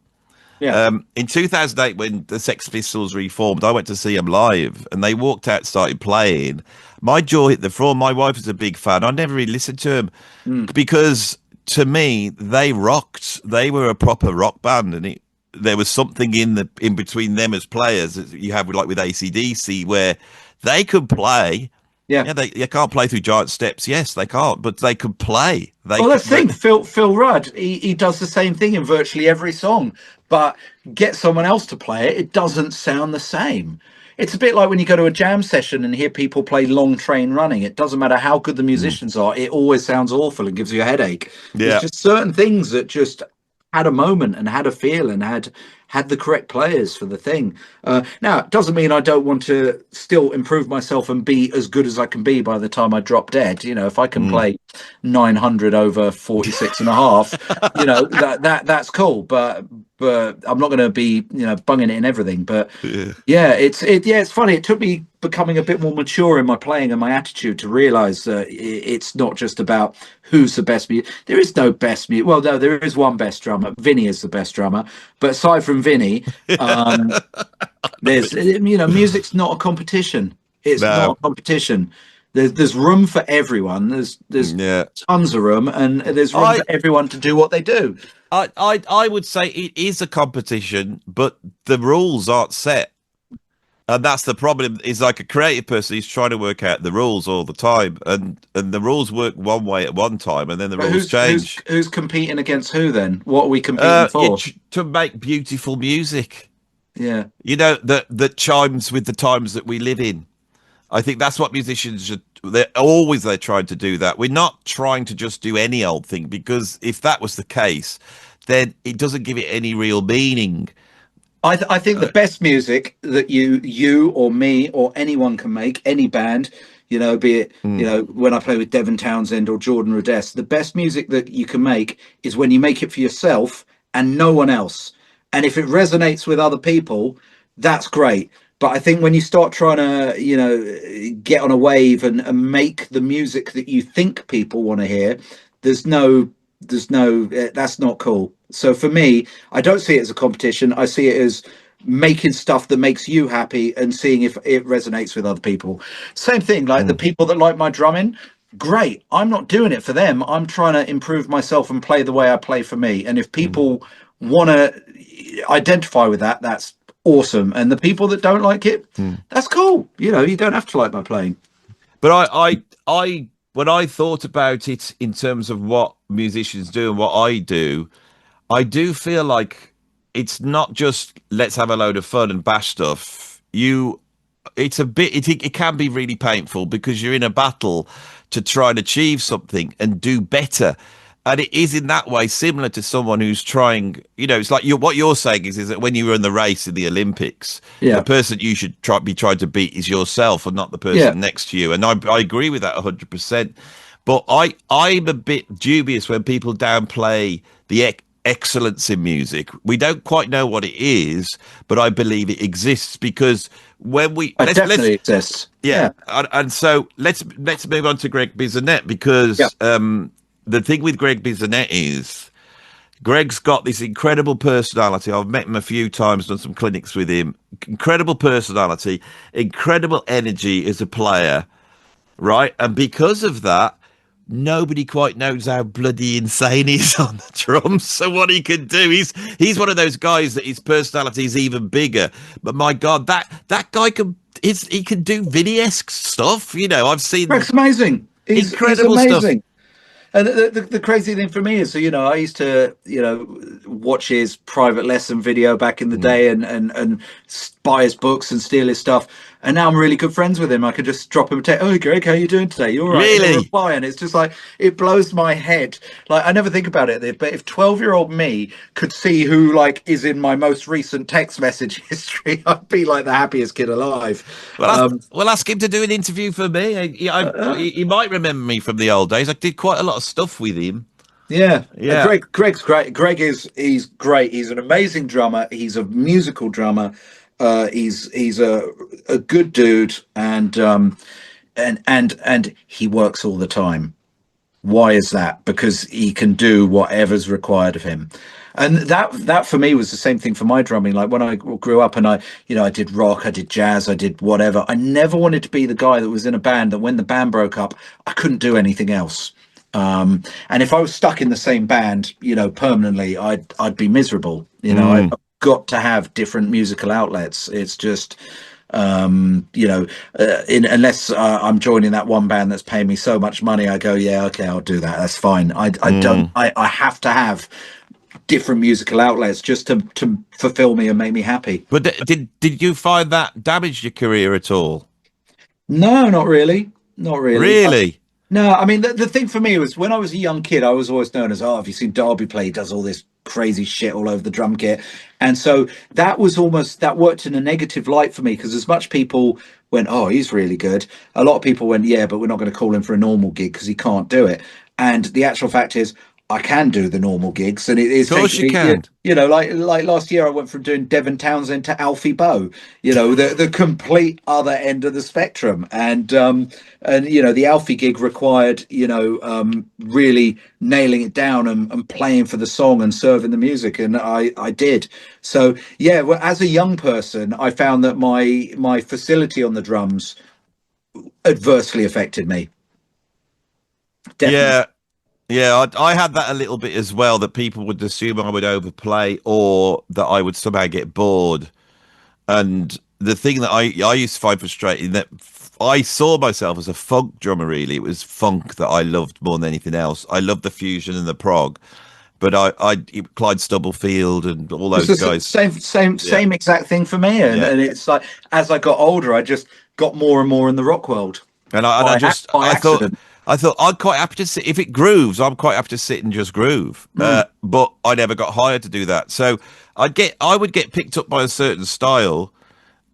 Yeah. In 2008, when the Sex Pistols reformed, I went to see them live, and they walked out, started playing. My jaw hit the floor. My wife was a big fan. I never really listened to them because, to me, they rocked. They were a proper rock band, and there was something in between them as players that you have with AC/DC, where they could play. Yeah, they can't play through giant steps. Yes, they can't, but they could play. Well, that's the thing. Phil Rudd, he does the same thing in virtually every song, but get someone else to play it, it doesn't sound the same. It's a bit like when you go to a jam session and hear people play Long Train Running. It doesn't matter how good the musicians are, it always sounds awful and gives you a headache. Yeah. There's just certain things that just had a moment and had a feel and had the correct players for the thing. Now, it doesn't mean I don't want to still improve myself and be as good as I can be by the time I drop dead. You know, if I can play 900 over 46 and a half, you know, that's cool. But I'm not going to be, you know, bunging it in everything. But it's funny. It took me becoming a bit more mature in my playing and my attitude to realize that it's not just about who's the best. There is no best. Well, no, there is one best drummer. Vinnie is the best drummer. But aside from Vinnie, there's, you know, music's not a competition. It's not a competition. There's room for everyone. There's tons of room, and there's room for everyone to do what they do. I would say it is a competition, but the rules aren't set. And that's the problem. Is like a creative person, he's trying to work out the rules all the time, and the rules work one way at one time, and then the rules change. Who's competing against who then? What are we competing for? To make beautiful music. Yeah, you know, that chimes with the times that we live in. I think that's what musicians should. They're trying to do that. We're not trying to just do any old thing, because if that was the case, then it doesn't give it any real meaning. I think the best music that you or me or anyone can make, any band, you know, be it, you know, when I play with Devin Townsend or Jordan Rudess, the best music that you can make is when you make it for yourself and no one else. And if it resonates with other people, that's great. But I think when you start trying to, get on a wave and make the music that you think people want to hear, there's no, that's not cool. So for me, I don't see it as a competition. I see it as making stuff that makes you happy and seeing if it resonates with other people. Same thing, like the people that like my drumming, great. I'm not doing it for them. I'm trying to improve myself and play the way I play for me. And if people want to identify with that, that's awesome. And the people that don't like it, that's cool. You don't have to like my playing. But when I thought about it in terms of what musicians do and what I do feel like it's not just let's have a load of fun and bash stuff. It's a bit, it can be really painful because you're in a battle to try and achieve something and do better. And it is in that way similar to someone who's trying, it's like what you're saying is that when you run the race in the Olympics, the person you should be trying to beat is yourself and not the person next to you. And I agree with that 100%. But I'm a bit dubious when people downplay the excellence in music. We don't quite know what it is, but I believe it exists because when it definitely exists. Yeah. And so let's move on to Greg Bissonette because the thing with Greg Bissonette is Greg's got this incredible personality. I've met him a few times, done some clinics with him. Incredible personality, incredible energy as a player, right? And because of that, nobody quite knows how bloody insane he is on the drums. So what he can do, he's one of those guys that his personality is even bigger. But my God, that guy he can do Vinnie-esque stuff. I've seen Greg's amazing. He's amazing. Stuff. And the crazy thing for me is, I used to, watch his private lesson video back in the day and buy his books and steal his stuff. And now I'm really good friends with him. I could just drop him a text. Oh, Greg, how you doing today? You all right? Really? He'll reply, and it's just like, it blows my head. Like, I never think about it, but if 12-year-old me could see who is in my most recent text message history, I'd be like the happiest kid alive. Well, ask him to do an interview for me. He might remember me from the old days. I did quite a lot of stuff with him. Yeah. Greg's great. He's great. He's an amazing drummer. He's a musical drummer. He's a good dude, and he works all the time. Why is that? Because he can do whatever's required of him. And that for me was the same thing for my drumming. Like when I grew up and I did rock, I did jazz, I did whatever. I never wanted to be the guy that was in a band that when the band broke up, I couldn't do anything else. And if I was stuck in the same band, permanently, I'd be miserable. I've got to have different musical outlets. It's just, unless I'm joining that one band that's paying me so much money, I go, yeah, okay, I'll do that. That's fine. I have to have different musical outlets just to fulfill me and make me happy. But did you find that damaged your career at all? No, not really. Not really. Really? No, I mean, the thing for me was when I was a young kid, I was always known as, have you seen Darby play? He does all this crazy shit all over the drum kit. And so that worked in a negative light for me because as much people went, oh, he's really good. A lot of people went, yeah, but we're not going to call him for a normal gig because he can't do it. And the actual fact is, I can do the normal gigs, and it is. Of course you can. Like last year, I went from doing Devon Townsend to Alfie Boe. The complete other end of the spectrum, and the Alfie gig required really nailing it down and playing for the song and serving the music, and I did. So yeah, well, as a young person, I found that my facility on the drums adversely affected me. Definitely. Yeah, I had that a little bit as well, that people would assume I would overplay or that I would somehow get bored. And the thing that I used to find frustrating, that I saw myself as a funk drummer, really. It was funk that I loved more than anything else. I loved the fusion and the prog. But Clyde Stubblefield and all those guys. Same exact thing for me. And it's like, as I got older, I just got more and more in the rock world. I thought I'd quite happy to sit. If it grooves, I'm quite happy to sit and just groove. But I never got hired to do that. So I would get picked up by a certain style.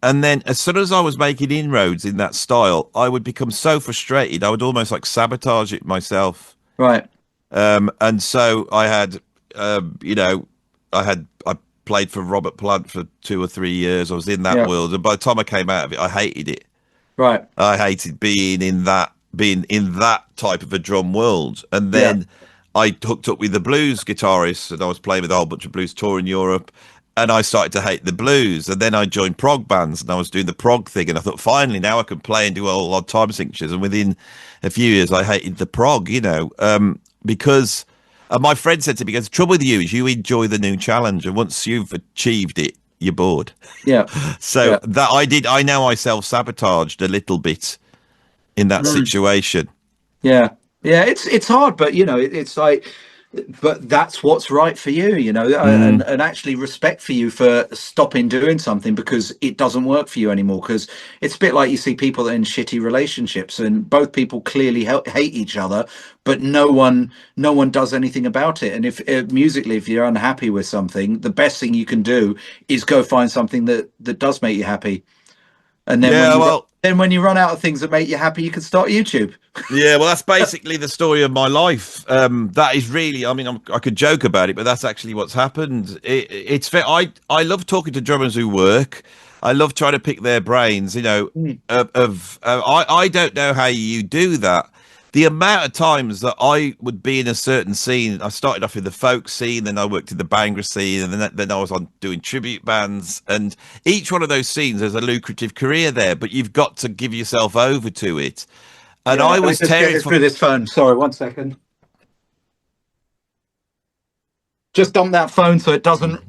And then as soon as I was making inroads in that style, I would become so frustrated. I would almost sabotage it myself. Right. And so I had, I played for Robert Plant for 2 or 3 years. I was in that Yeah. world, and by the time I came out of it, I hated it. Right. I hated being in that type of a drum world. And Yeah. then I hooked up with the blues guitarists, and I was playing with a whole bunch of blues tour in Europe. And I started to hate the blues. And then I joined prog bands, and I was doing the prog thing. And I thought, finally, now I can play and do all odd time signatures. And within a few years, I hated the prog, because my friend said to me, "The trouble with you is you enjoy the new challenge, and once you've achieved it, you're bored." Yeah. So Yeah. that I know I self-sabotaged a little bit in that situation. Yeah, yeah, it's hard, but it's like, but that's what's right for you, and actually respect for you for stopping doing something because it doesn't work for you anymore. Because it's a bit like you see people in shitty relationships, and both people clearly hate each other, but no one does anything about it. And if musically, if you're unhappy with something, the best thing you can do is go find something that does make you happy. And then when you run out of things that make you happy, you can start YouTube. Yeah, well, that's basically the story of my life. That is really, I mean, I could joke about it, but that's actually what's happened. It's fair. I love talking to drummers who work. I love trying to pick their brains. I don't know how you do that. The amount of times that I would be in a certain scene, I started off in the folk scene, then I worked in the Bhangra scene, and then I was on doing tribute bands. And each one of those scenes, there's a lucrative career there, but you've got to give yourself over to it. And I was just get this through this phone. Sorry, 1 second. Just dump that phone so it doesn't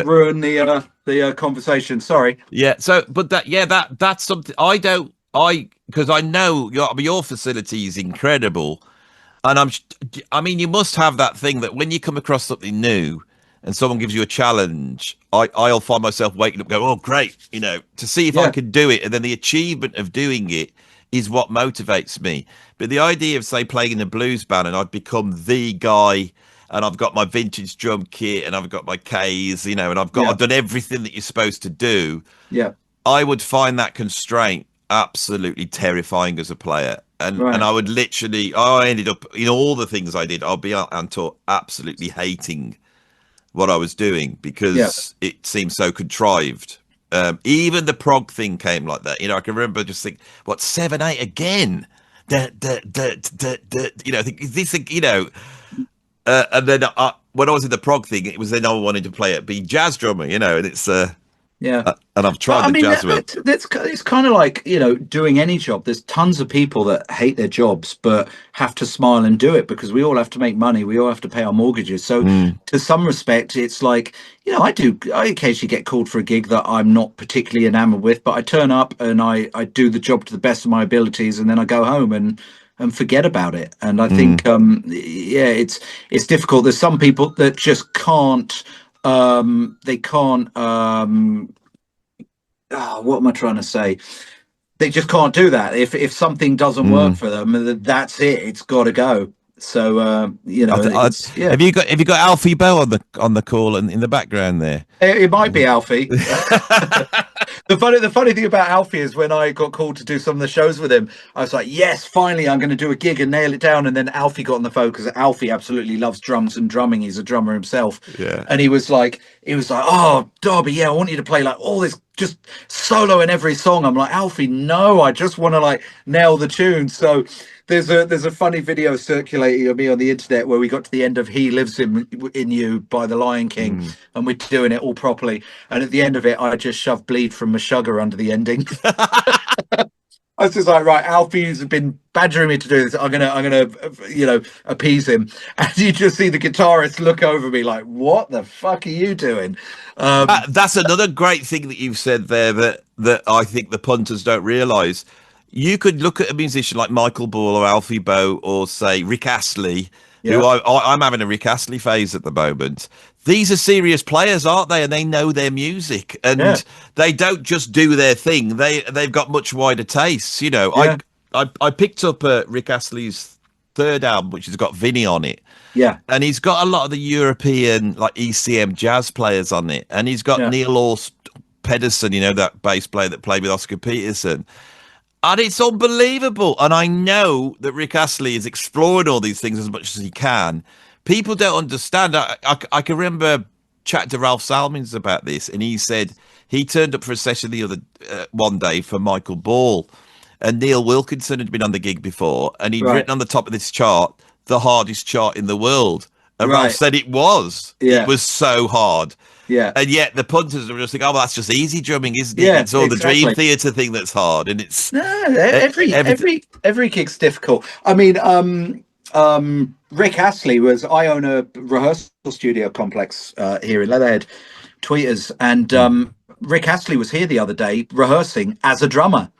ruin the conversation. Sorry. Yeah. So, but that's something because I know your facility is incredible, and I mean, you must have that thing that when you come across something new and someone gives you a challenge, I'll find myself waking up going, "Oh, great," to see if I can do it, and then the achievement of doing it is what motivates me. But the idea of, say, playing in a blues band and I'd become the guy, and I've got my vintage drum kit and I've got my K's, and I've done everything that you're supposed to do. Yeah. I would find that constraint absolutely terrifying as a player. And I would literally, I ended up in all the things I did, I'll be on tour absolutely hating what I was doing because it seemed so contrived. Even the prog thing came like that. I can remember just think, what, 7/8 again? Think, is this, and then when I was in the prog thing, it was then I wanted to play it, be jazz drummer, and it's and I've tried the jazz one. It's kind of like doing any job. There's tons of people that hate their jobs but have to smile and do it because we all have to make money. We all have to pay our mortgages. So to some respect, it's like I occasionally get called for a gig that I'm not particularly enamored with, but I turn up and I do the job to the best of my abilities, and then I go home and forget about it. And I think it's difficult. There's some people that just can't. They can't. What am I trying to say? They just can't do that. If something doesn't work for them, that's it. It's got to go. So have you got Alfie Bow on the call and in the background there? It might be Alfie. The funny thing about Alfie is when I got called to do some of the shows with him, I was like, yes, finally I'm going to do a gig and nail it down. And then Alfie got on the phone because Alfie absolutely loves drums and drumming. He's a drummer himself. Yeah. And he was like, oh, Darby, I want you to play like all this just solo in every song. I'm like, Alfie, no, I just want to nail the tune. So there's a funny video circulating of me on the internet where we got to the end of "He Lives in You" by the Lion King, and we're doing it all properly. And at the end of it, I just shoved "Bleed" from Meshuggah under the ending. I was just like, right, Alfie's been badgering me to do this. I'm gonna appease him. And you just see the guitarist look over me like, what the fuck are you doing? That's another great thing that you've said there that I think the punters don't realise. You could look at a musician like Michael Ball or Alfie Bow or, say, Rick Astley, who I'm having a Rick Astley phase at the moment. These are serious players, aren't they? And they know their music, and they don't just do their thing. They've got much wider tastes. I picked up Rick Astley's third album, which has got Vinnie on it. Yeah, and he's got a lot of the European ECM jazz players on it, and he's got Neil Horst Pedersen, that bass player that played with Oscar Peterson. And it's unbelievable. And I know that Rick Astley is exploring all these things as much as he can. People don't understand. I can remember chatting to Ralph Salmins about this, and he said he turned up for a session the other one day for Michael Ball, and Neil Wilkinson had been on the gig before, and he'd written on the top of this chart, the hardest chart in the world. And Ralph said it was. Yeah. It was so hard. Yeah. And yet the punters are just like, oh, well, that's just easy drumming, isn't it? Yeah, it's all the Dream Theater thing that's hard. And it's every gig's difficult. I mean, Rick Astley I own a rehearsal studio complex here in Leatherhead, Tweeters, and Rick Astley was here the other day rehearsing as a drummer.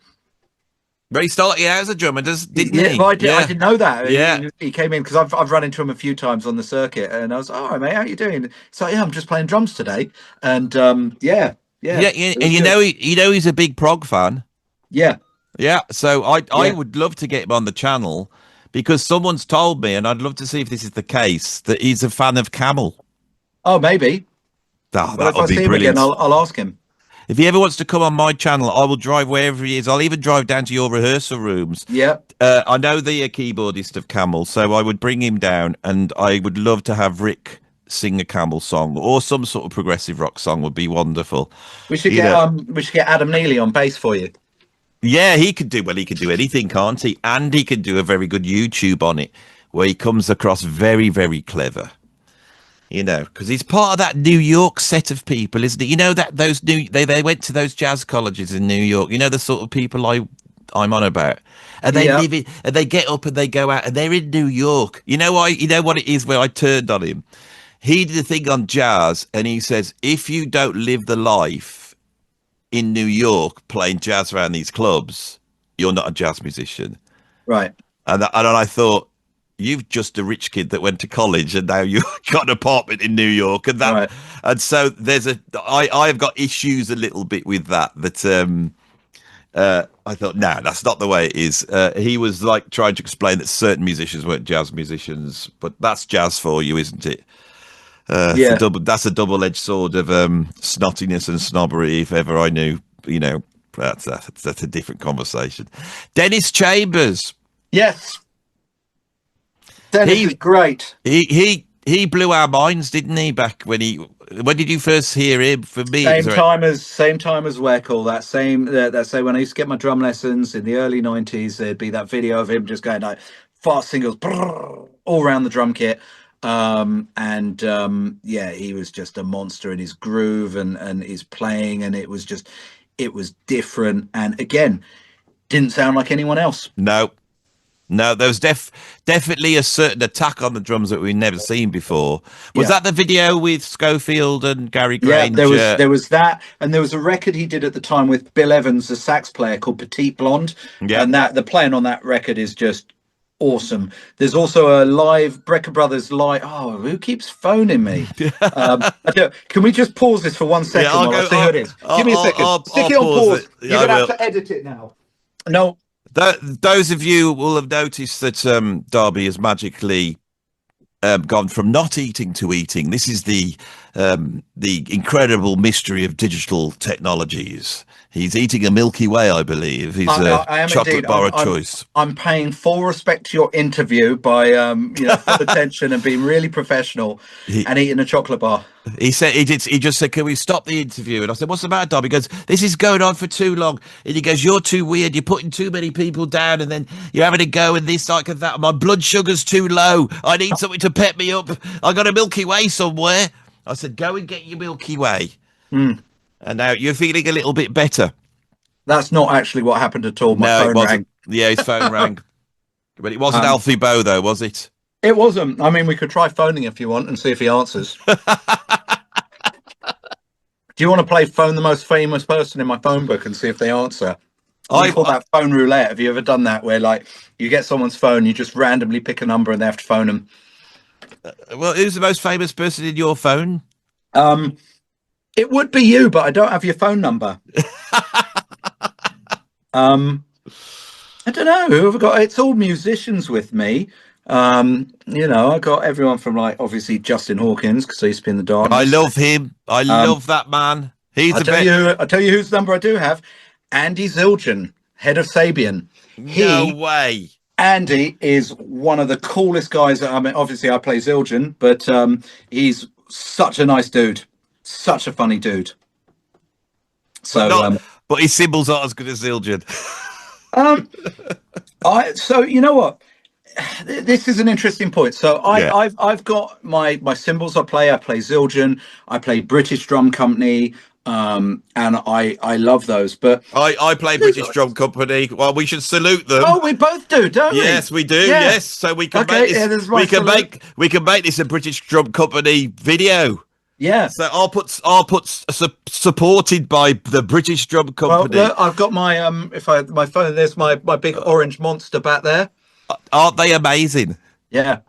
But he started out as a drummer, didn't he? Well, I didn't know that. Yeah. He came in because I've run into him a few times on the circuit, and I was, all right, mate, how you doing? He's like, yeah, I'm just playing drums today. And and you know he's a big prog fan. Yeah. Yeah. So I would love to get him on the channel because someone's told me, and I'd love to see if this is the case, that he's a fan of Camel. Oh, maybe. Oh, that would be brilliant. Again, I'll ask him. If he ever wants to come on my channel, I will drive wherever he is. I'll even drive down to your rehearsal rooms. Yeah. I know the keyboardist of Camel, so I would bring him down, and I would love to have Rick sing a Camel song or some sort of progressive rock song. Would be wonderful. We should get Adam Neely on bass for you. Yeah, he could do anything, can't he? And he could do a very good YouTube on it, where he comes across very, very clever. You know, because he's part of that New York set of people, isn't he? You know that they went to those jazz colleges in New York. You know the sort of people I'm on about, and they live in, and they get up and they go out, and they're in New York. You know why? You know what it is where I turned on him. He did a thing on jazz, and he says, if you don't live the life in New York playing jazz around these clubs, you're not a jazz musician, right? And I thought, you've just a rich kid that went to college and now you've got an apartment in New York, and that, right. And so I've got issues a little bit with that. I thought, no, that's not the way it is. He was like trying to explain that certain musicians weren't jazz musicians, but that's jazz for you, isn't it? That's a double-edged sword of snottiness and snobbery, if ever I knew. You know, that's a different conversation. Dennis Chambers. Yes. Dennis is great. He blew our minds, didn't he? Back when did you first hear him? For me, same time as Weckl. That same when I used to get my drum lessons in the early 90s, there'd be that video of him just going like fast singles all around the drum kit. He was just a monster in his groove and his playing, and it was different, and again, didn't sound like anyone else. No, there was definitely a certain attack on the drums that we'd never seen before. Was that the video with Schofield and Gary Grange? Yeah, there was that, and there was a record he did at the time with Bill Evans, the sax player, called Petite Blonde. Yeah, and the playing on that record is just awesome. There's also a live Brecker Brothers live. Oh, who keeps phoning me? Can we just pause this for 1 second? I'll see who it is. Give me a second. Stick it on pause. You're gonna have to edit it now. No. Those of you will have noticed that Darby has magically gone from not eating to eating. This is the incredible mystery of digital technologies. He's eating a Milky Way, I believe. He's a chocolate bar of choice. I'm paying full respect to your interview by full attention and being really professional and eating a chocolate bar. He just said, can we stop the interview? And I said, what's the matter, Darby? He goes, this is going on for too long. And he goes, you're too weird. You're putting too many people down, and then you're having a go and this, like, and that. My blood sugar's too low. I need something to pep me up. I got a Milky Way somewhere. I said, go and get your Milky Way. And now you're feeling a little bit better. That's not actually what happened at all. My phone rang. Yeah, his phone rang. But it wasn't Alfie Boe, though, was it? It wasn't. I mean, we could try phoning if you want and see if he answers. Do you want to play phone the most famous person in my phone book and see if they answer? I call that phone roulette. Have you ever done that where, like, you get someone's phone, you just randomly pick a number and they have to phone them? Well, who's the most famous person in your phone? It would be you, but I don't have your phone number. I don't know who have I got. It's all musicians with me. I got everyone from, like, obviously Justin Hawkins, because I used to be in the Darkness. I love him. I love that man. I'll tell you whose number I do have. Andy Zildjian, head of Sabian. No way. Andy is one of the coolest guys. I mean, obviously I play Zildjian, but he's such a nice dude. such a funny dude. But So not, but his cymbals aren't as good as Zildjian. so you know what? This is an interesting point. So Yeah. I've got my cymbals I play. I play Zildjian. I play British Drum Company. And I love those. But I play British Drum Company. Well, we should salute them. oh, we both do, don't we? Yes, we do. Yeah. Yes, so we can Okay, make this. yeah, there's my salute. We can make this a British Drum Company video. Yeah. So supported by the British Drum Well, Company. look, I've got my my phone. There's my big orange monster back there. Aren't they amazing? Yeah.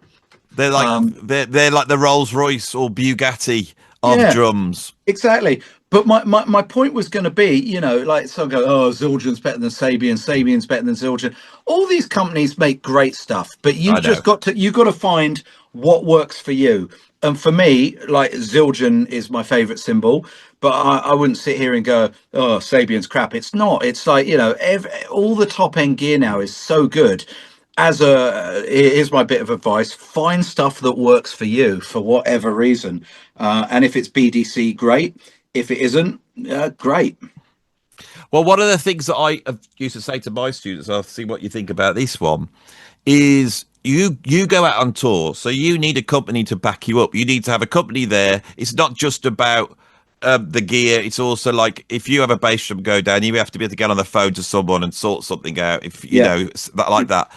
They're like they're like the Rolls Royce or Bugatti of Yeah. drums. Exactly. But my point was going to be, you know, like some go, oh, Zildjian's better than Sabian, Sabian's better than Zildjian. All these companies make great stuff, but you got to find what works for you. And for me, like Zildjian is my favorite cymbal, but I wouldn't sit here and go, oh, Sabian's crap. It's not. It's like, you know, all the top end gear now is so good. Here's my bit of advice: find stuff that works for you for whatever reason. And if it's BDC, great. If it isn't, great. Well, one of the things that I used to say to my students, I'll see what you think about this one, is you go out on tour, so you need a company to back you up. You need to have a company there. It's not just about the gear. It's also like if you have a bass drum go down, you have to be able to get on the phone to someone and sort something out. If you know like that.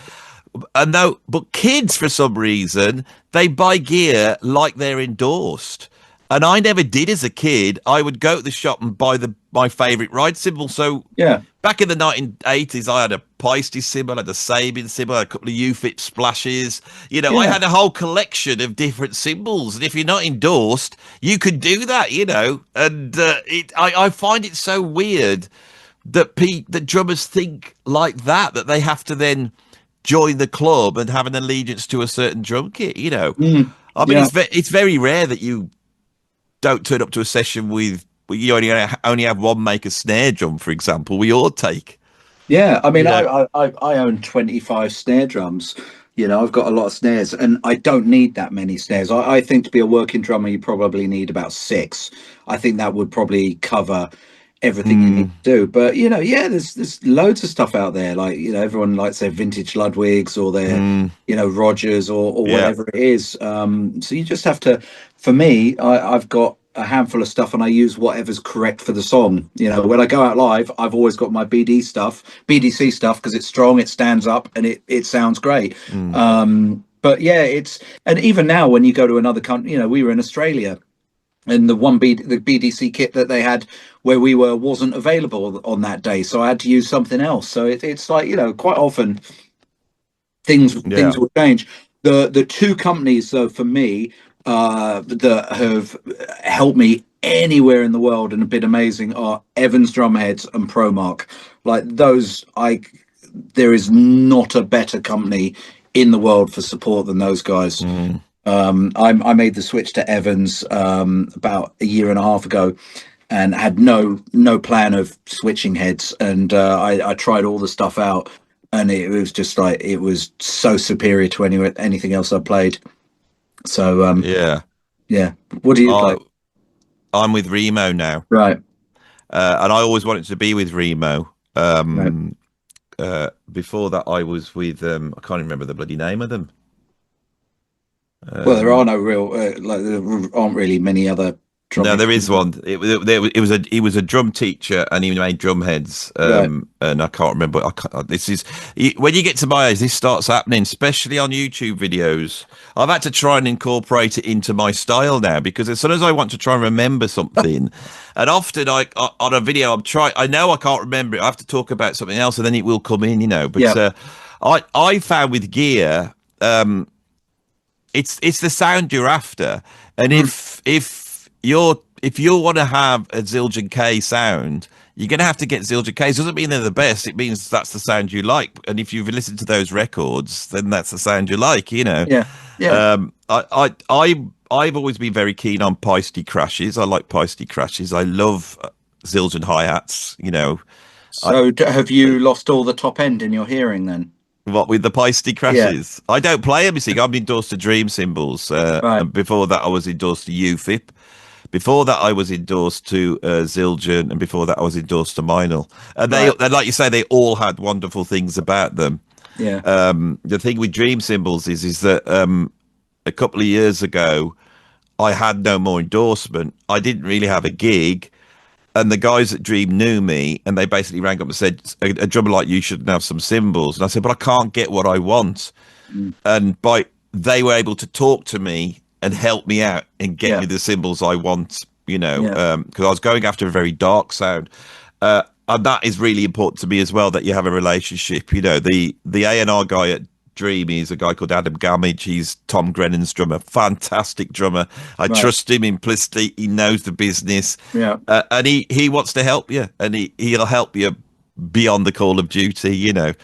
And no, but kids for some reason they buy gear like they're endorsed. And I never did as a kid. I would go to the shop and buy my favourite ride cymbal. So back in the 1980s, I had a Paiste cymbal, I had a Sabian cymbal, I had a couple of UFIP splashes. You know, I had a whole collection of different cymbals. And if you're not endorsed, you could do that, you know. And I find it so weird that that drummers think like that they have to then join the club and have an allegiance to a certain drum kit, you know. I mean, it's very rare that you don't turn up to a session with you only have one make a snare drum, for example. We all take. Yeah, I mean, I own 25 snare drums. You know, I've got a lot of snares, and I don't need that many snares. I think to be a working drummer, you probably need about 6. I think that would probably cover everything you need to do. But you know, there's loads of stuff out there. Like, you know, everyone likes their vintage Ludwigs or their you know, Rogers or whatever it is. So you just have to. For me, I've got a handful of stuff, and I use whatever's correct for the song. You know, when I go out live, I've always got my BDC stuff because it's strong, it stands up, and it sounds great. But yeah, and even now when you go to another country, you know, we were in Australia. And the BDC kit that they had where we were wasn't available on that day, so I had to use something else. So it's like, you know, quite often things will change. The two companies, though, for me, that have helped me anywhere in the world and have been amazing are Evans Drumheads and ProMark. Like those, there is not a better company in the world for support than those guys. I made the switch to Evans about a year and a half ago, and had no plan of switching heads. And I tried all the stuff out, and it was just like, it was so superior to anything else I played. So yeah. What do you play? I'm with Remo now, right? And I always wanted to be with Remo. Before that, I was with I can't remember the bloody name of them. Well, there are no real like there aren't really many other. No, there is one. He was a drum teacher, and he made drum heads. And I can't remember. When you get to my age, this starts happening, especially on YouTube videos. I've had to try and incorporate it into my style now, because as soon as I want to try and remember something, and often on a video I know I can't remember it. I have to talk about something else, and then it will come in, you know. But I found with gear, it's the sound you're after, and if you want to have a Zildjian K sound, you're going to have to get Zildjian Ks. It doesn't mean they're the best. It means that's the sound you like. And if you've listened to those records, then that's the sound you like, you know. I've always been very keen on Paiste crashes. I like Paiste crashes. I love Zildjian hi-hats, you know. So have you lost all the top end in your hearing then? What with the Paiste crashes? I don't play them. I'm endorsed to Dream cymbals. And before that, I was endorsed to UFIP. Before that, I was endorsed to Zildjian, and before that, I was endorsed to Meinl. And they, like you say, they all had wonderful things about them. Yeah. The thing with Dream Cymbals is that a couple of years ago, I had no more endorsement. I didn't really have a gig. And the guys at Dream knew me, and they basically rang up and said, a drummer like you shouldn't have some cymbals. And I said, but I can't get what I want. And they were able to talk to me and help me out and get me the cymbals I want, because I was going after a very dark sound. And that is really important to me as well, that you have a relationship. The A&R guy at Dream, he's a guy called Adam Gamage. He's Tom Grennan's drummer, fantastic drummer. I trust him implicitly. He knows the business, and he wants to help you, and he'll help you beyond the call of duty, And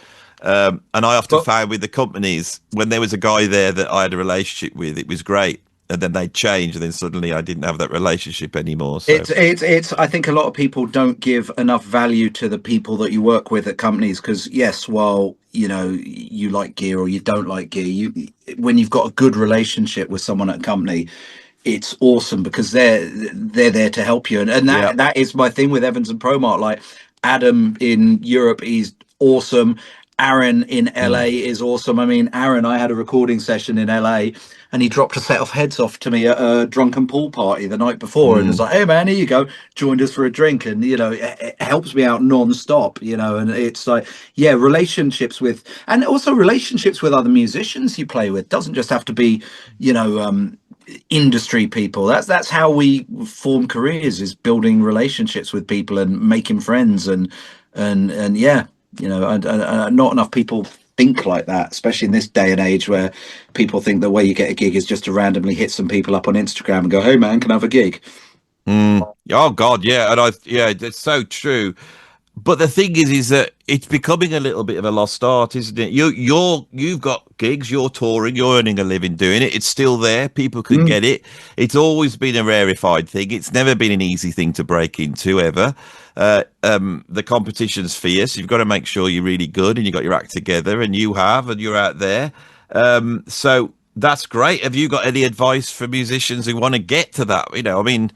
I often found with the companies, when there was a guy there that I had a relationship with, it was great. And then they changed, and then suddenly I didn't have that relationship anymore. So. It's. I think a lot of people don't give enough value to the people that you work with at companies, because yes, while you like gear or you don't like gear, when you've got a good relationship with someone at a company, it's awesome because they're there to help you, and that is my thing with Evans and Promart. Like Adam in Europe, he's awesome. Aaron in LA is awesome. I mean, Aaron, I had a recording session in LA, and he dropped a set of heads off to me at a drunken pool party the night before, and was like, "Hey man, here you go." Joined us for a drink, and it helps me out non-stop. And it's like, relationships with, and also relationships with other musicians you play with doesn't just have to be, industry people. That's how we form careers, is building relationships with people and making friends, and not enough people think like that, especially in this day and age where people think the way you get a gig is just to randomly hit some people up on Instagram and go, "Hey man, can I have a gig?" Oh God, yeah, and it's so true. But the thing is that it's becoming a little bit of a lost art, isn't it? You've got gigs, you're touring, you're earning a living doing it. It's still there. People can get it. It's always been a rarefied thing. It's never been an easy thing to break into ever. The competition's fierce. You've got to make sure you're really good and you got your act together, and you're out there. So that's great. Have you got any advice for musicians who want to get to that? I mean,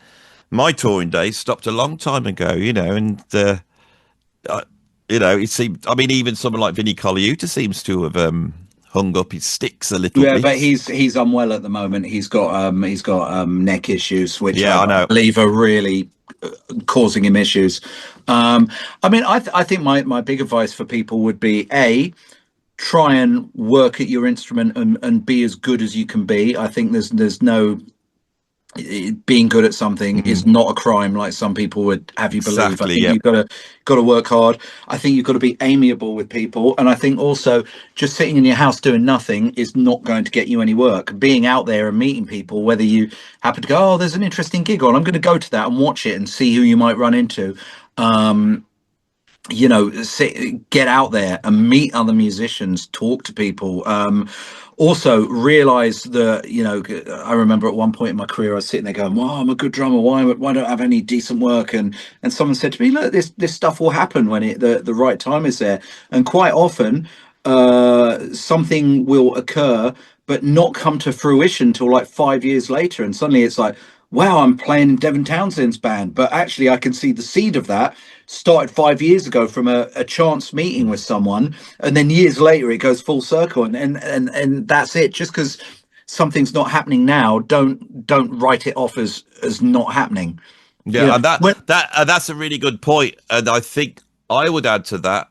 my touring days stopped a long time ago, and it seemed. I mean, even someone like Vinnie Colaiuta seems to have hung up his sticks a little bit. Yeah, but he's unwell at the moment. He's got neck issues, which I know. believe are really causing him issues. I mean, I think my big advice for people would be try and work at your instrument and be as good as you can be. I think there's no. Being good at something is not a crime, like some people would have you believe. Exactly, I think you've got to work hard. I think you've got to be amiable with people, and I think also just sitting in your house doing nothing is not going to get you any work. Being out there and meeting people, whether you happen to go, "Oh, there's an interesting gig on, I'm going to go to that and watch it and see who you might run into." Get out there and meet other musicians, talk to people. Also realize that, I remember at one point in my career, I was sitting there going, "Wow, I'm a good drummer. Why don't I have any decent work?" And someone said to me, "Look, this stuff will happen when the right time is there." And quite often, something will occur, but not come to fruition until like 5 years later. And suddenly it's like, "Wow, I'm playing Devin Townsend's band." But actually I can see the seed of that started 5 years ago from a chance meeting with someone, and then years later it goes full circle, and that's it. Just because something's not happening now, don't write it off as not happening. And that's a really good point. And I think I would add to that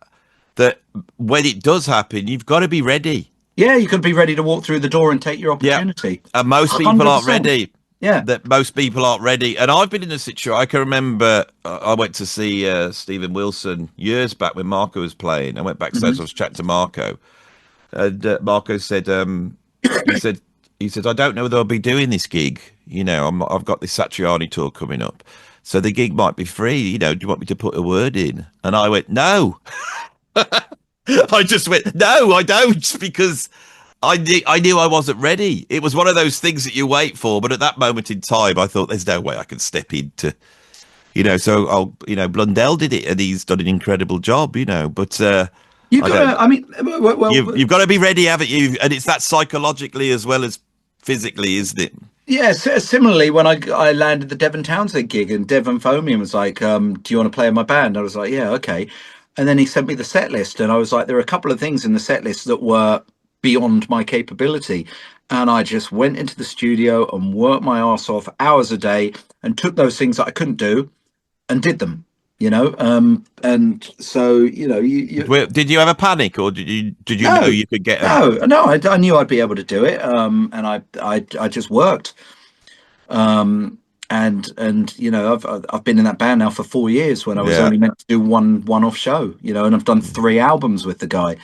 when it does happen, you've got to be ready. Yeah, you could be ready to walk through the door and take your opportunity. And most people 100%. aren't ready. Yeah, that most people aren't ready. And I've been in a situation. I can remember I went to see Stephen Wilson years back when Marco was playing. I went backstage. I was chatting to Marco, and Marco said, he said, "I don't know whether I'll be doing this gig. I've got this Satriani tour coming up, so the gig might be free. Do you want me to put a word in?" And I went, "No." I just went, "No, I don't," because I knew I wasn't ready. It was one of those things that you wait for, but at that moment in time, I thought, "There's no way I can step into," So Blundell did it, and he's done an incredible job, But you've got to be ready, haven't you? And it's that psychologically as well as physically, isn't it? Yeah, similarly, when I landed the Devon Townsend gig and Devon phoned me and was like, "Do you want to play in my band?" I was like, "Yeah, okay." And then he sent me the set list, and I was like, "There are a couple of things in the set list that were beyond my capability," and I just went into the studio and worked my ass off hours a day and took those things that I couldn't do and did them. And so Did you have a panic, or did you know no, you could get them? no, I knew I'd be able to do it, and I just worked. And I've been in that band now for 4 years when I was Yeah. only meant to do one-off show, and I've done 3 albums with the guy.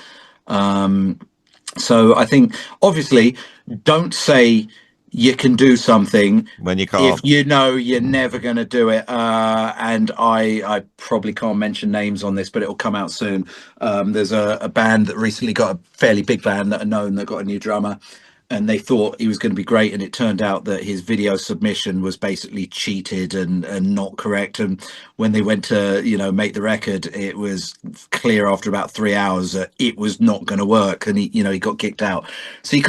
So I think obviously don't say you can do something When you if can't. you know you're never going to do it. And I probably can't mention names on this, but it'll come out soon. There's a band that recently got a fairly big band that are known that got a new drummer, and they thought he was going to be great, and it turned out that his video submission was basically cheated and not correct. And when they went to make the record, it was clear after about 3 hours that it was not going to work, and he got kicked out. So you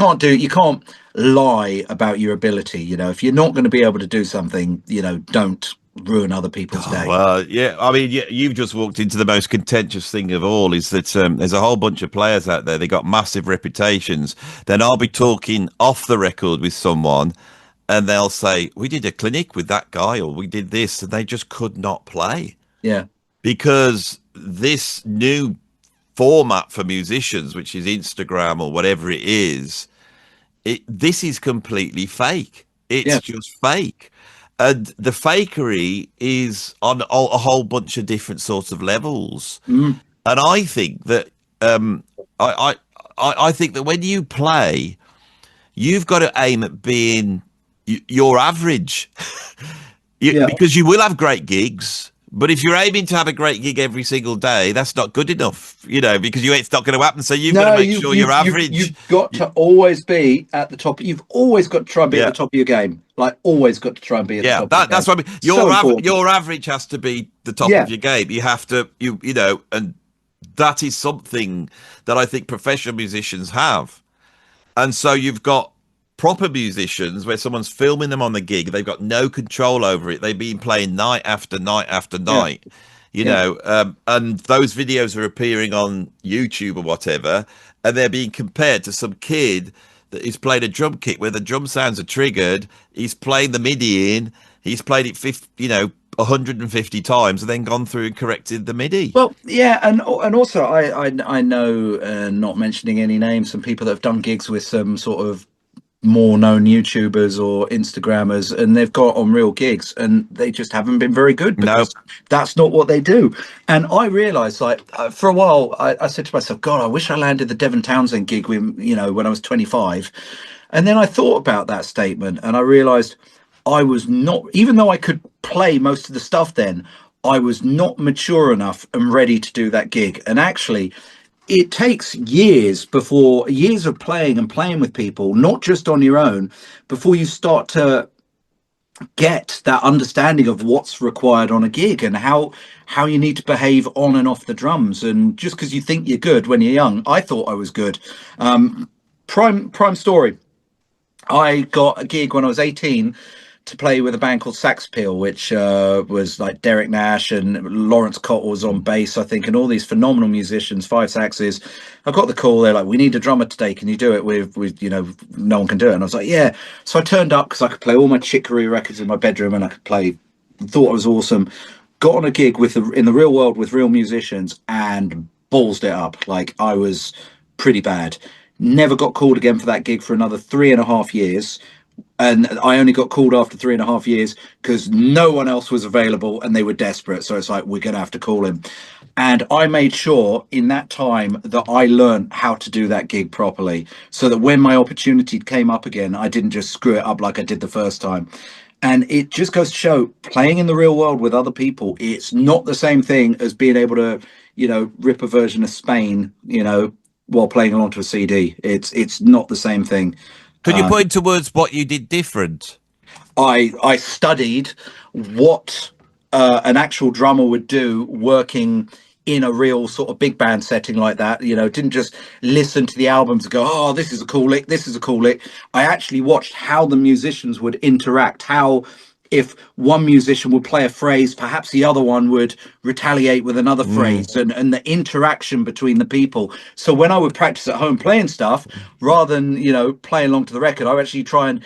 can't lie about your ability. If you're not going to be able to do something, don't ruin other people's day. Well, yeah. I mean, you've just walked into the most contentious thing of all. Is that there's a whole bunch of players out there. They got massive reputations. Then I'll be talking off the record with someone, and they'll say, "We did a clinic with that guy, or we did this," and they just could not play Yeah. because this new format for musicians, which is Instagram or whatever it is, this is completely fake. It's Yeah. just fake. And the fakery is on a whole bunch of different sorts of levels. Mm. And I think that I think that when you play, you've got to aim at being your average. Yeah. Because you will have great gigs. But if you're aiming to have a great gig every single day, that's not good enough, because it's not going to happen. So you've got to make sure you're average. You've got to always be at the top. You've always got to try and be at the top of your game. Like always got to try and be at the top of your game. That's what I mean. Your average has to be the top of your game. You have to, and that is something that I think professional musicians have. And so you've got proper musicians where someone's filming them on the gig. They've got no control over it. They've been playing night after night after night, and those videos are appearing on YouTube or whatever, and they're being compared to some kid that is playing a drum kit where the drum sounds are triggered. He's playing the MIDI in. He's played it 150 times and then gone through and corrected the MIDI. Well, yeah, and also I know, not mentioning any names, some people that have done gigs with some sort of more known YouTubers or Instagrammers, and they've got on real gigs and they just haven't been very good because that's not what they do. And I realized, like, for a while I said to myself, God, I wish I landed the Devon Townsend gig when I was 25. And then I thought about that statement and I realized I was not, even though I could play most of the stuff then, I was not mature enough and ready to do that gig. And actually it takes years of playing with people, not just on your own, before you start to get that understanding of what's required on a gig and how you need to behave on and off the drums. And just because you think you're good when you're young, I thought I was good. Prime story. I got a gig when I was 18 to play with a band called Sax Peel, which was like Derek Nash and Lawrence Cottle was on bass, I think, and all these phenomenal musicians, 5 saxes. I got the call. They're like, "We need a drummer today. Can you do it?" With no one can do it. And I was like, "Yeah." So I turned up because I could play all my Chick Corea records in my bedroom and I could play. Thought I was awesome. Got on a gig in the real world with real musicians and ballsed it up. Like I was pretty bad. Never got called again for that gig for another 3.5 years. And I only got called after 3.5 years because no one else was available and they were desperate. So it's like, we're going to have to call him. And I made sure in that time that I learned how to do that gig properly so that when my opportunity came up again, I didn't just screw it up like I did the first time. And it just goes to show, playing in the real world with other people, it's not the same thing as being able to, rip a version of Spain, while playing along to a CD. It's not the same thing. Could you point towards what you did different? I studied what an actual drummer would do working in a real sort of big band setting like that. Didn't just listen to the albums and go, oh, this is a cool lick, this is a cool lick. I actually watched how the musicians would interact, how if one musician would play a phrase, perhaps the other one would retaliate with another phrase, and the interaction between the people. So when I would practice at home playing stuff, rather than, play along to the record, I would actually try and,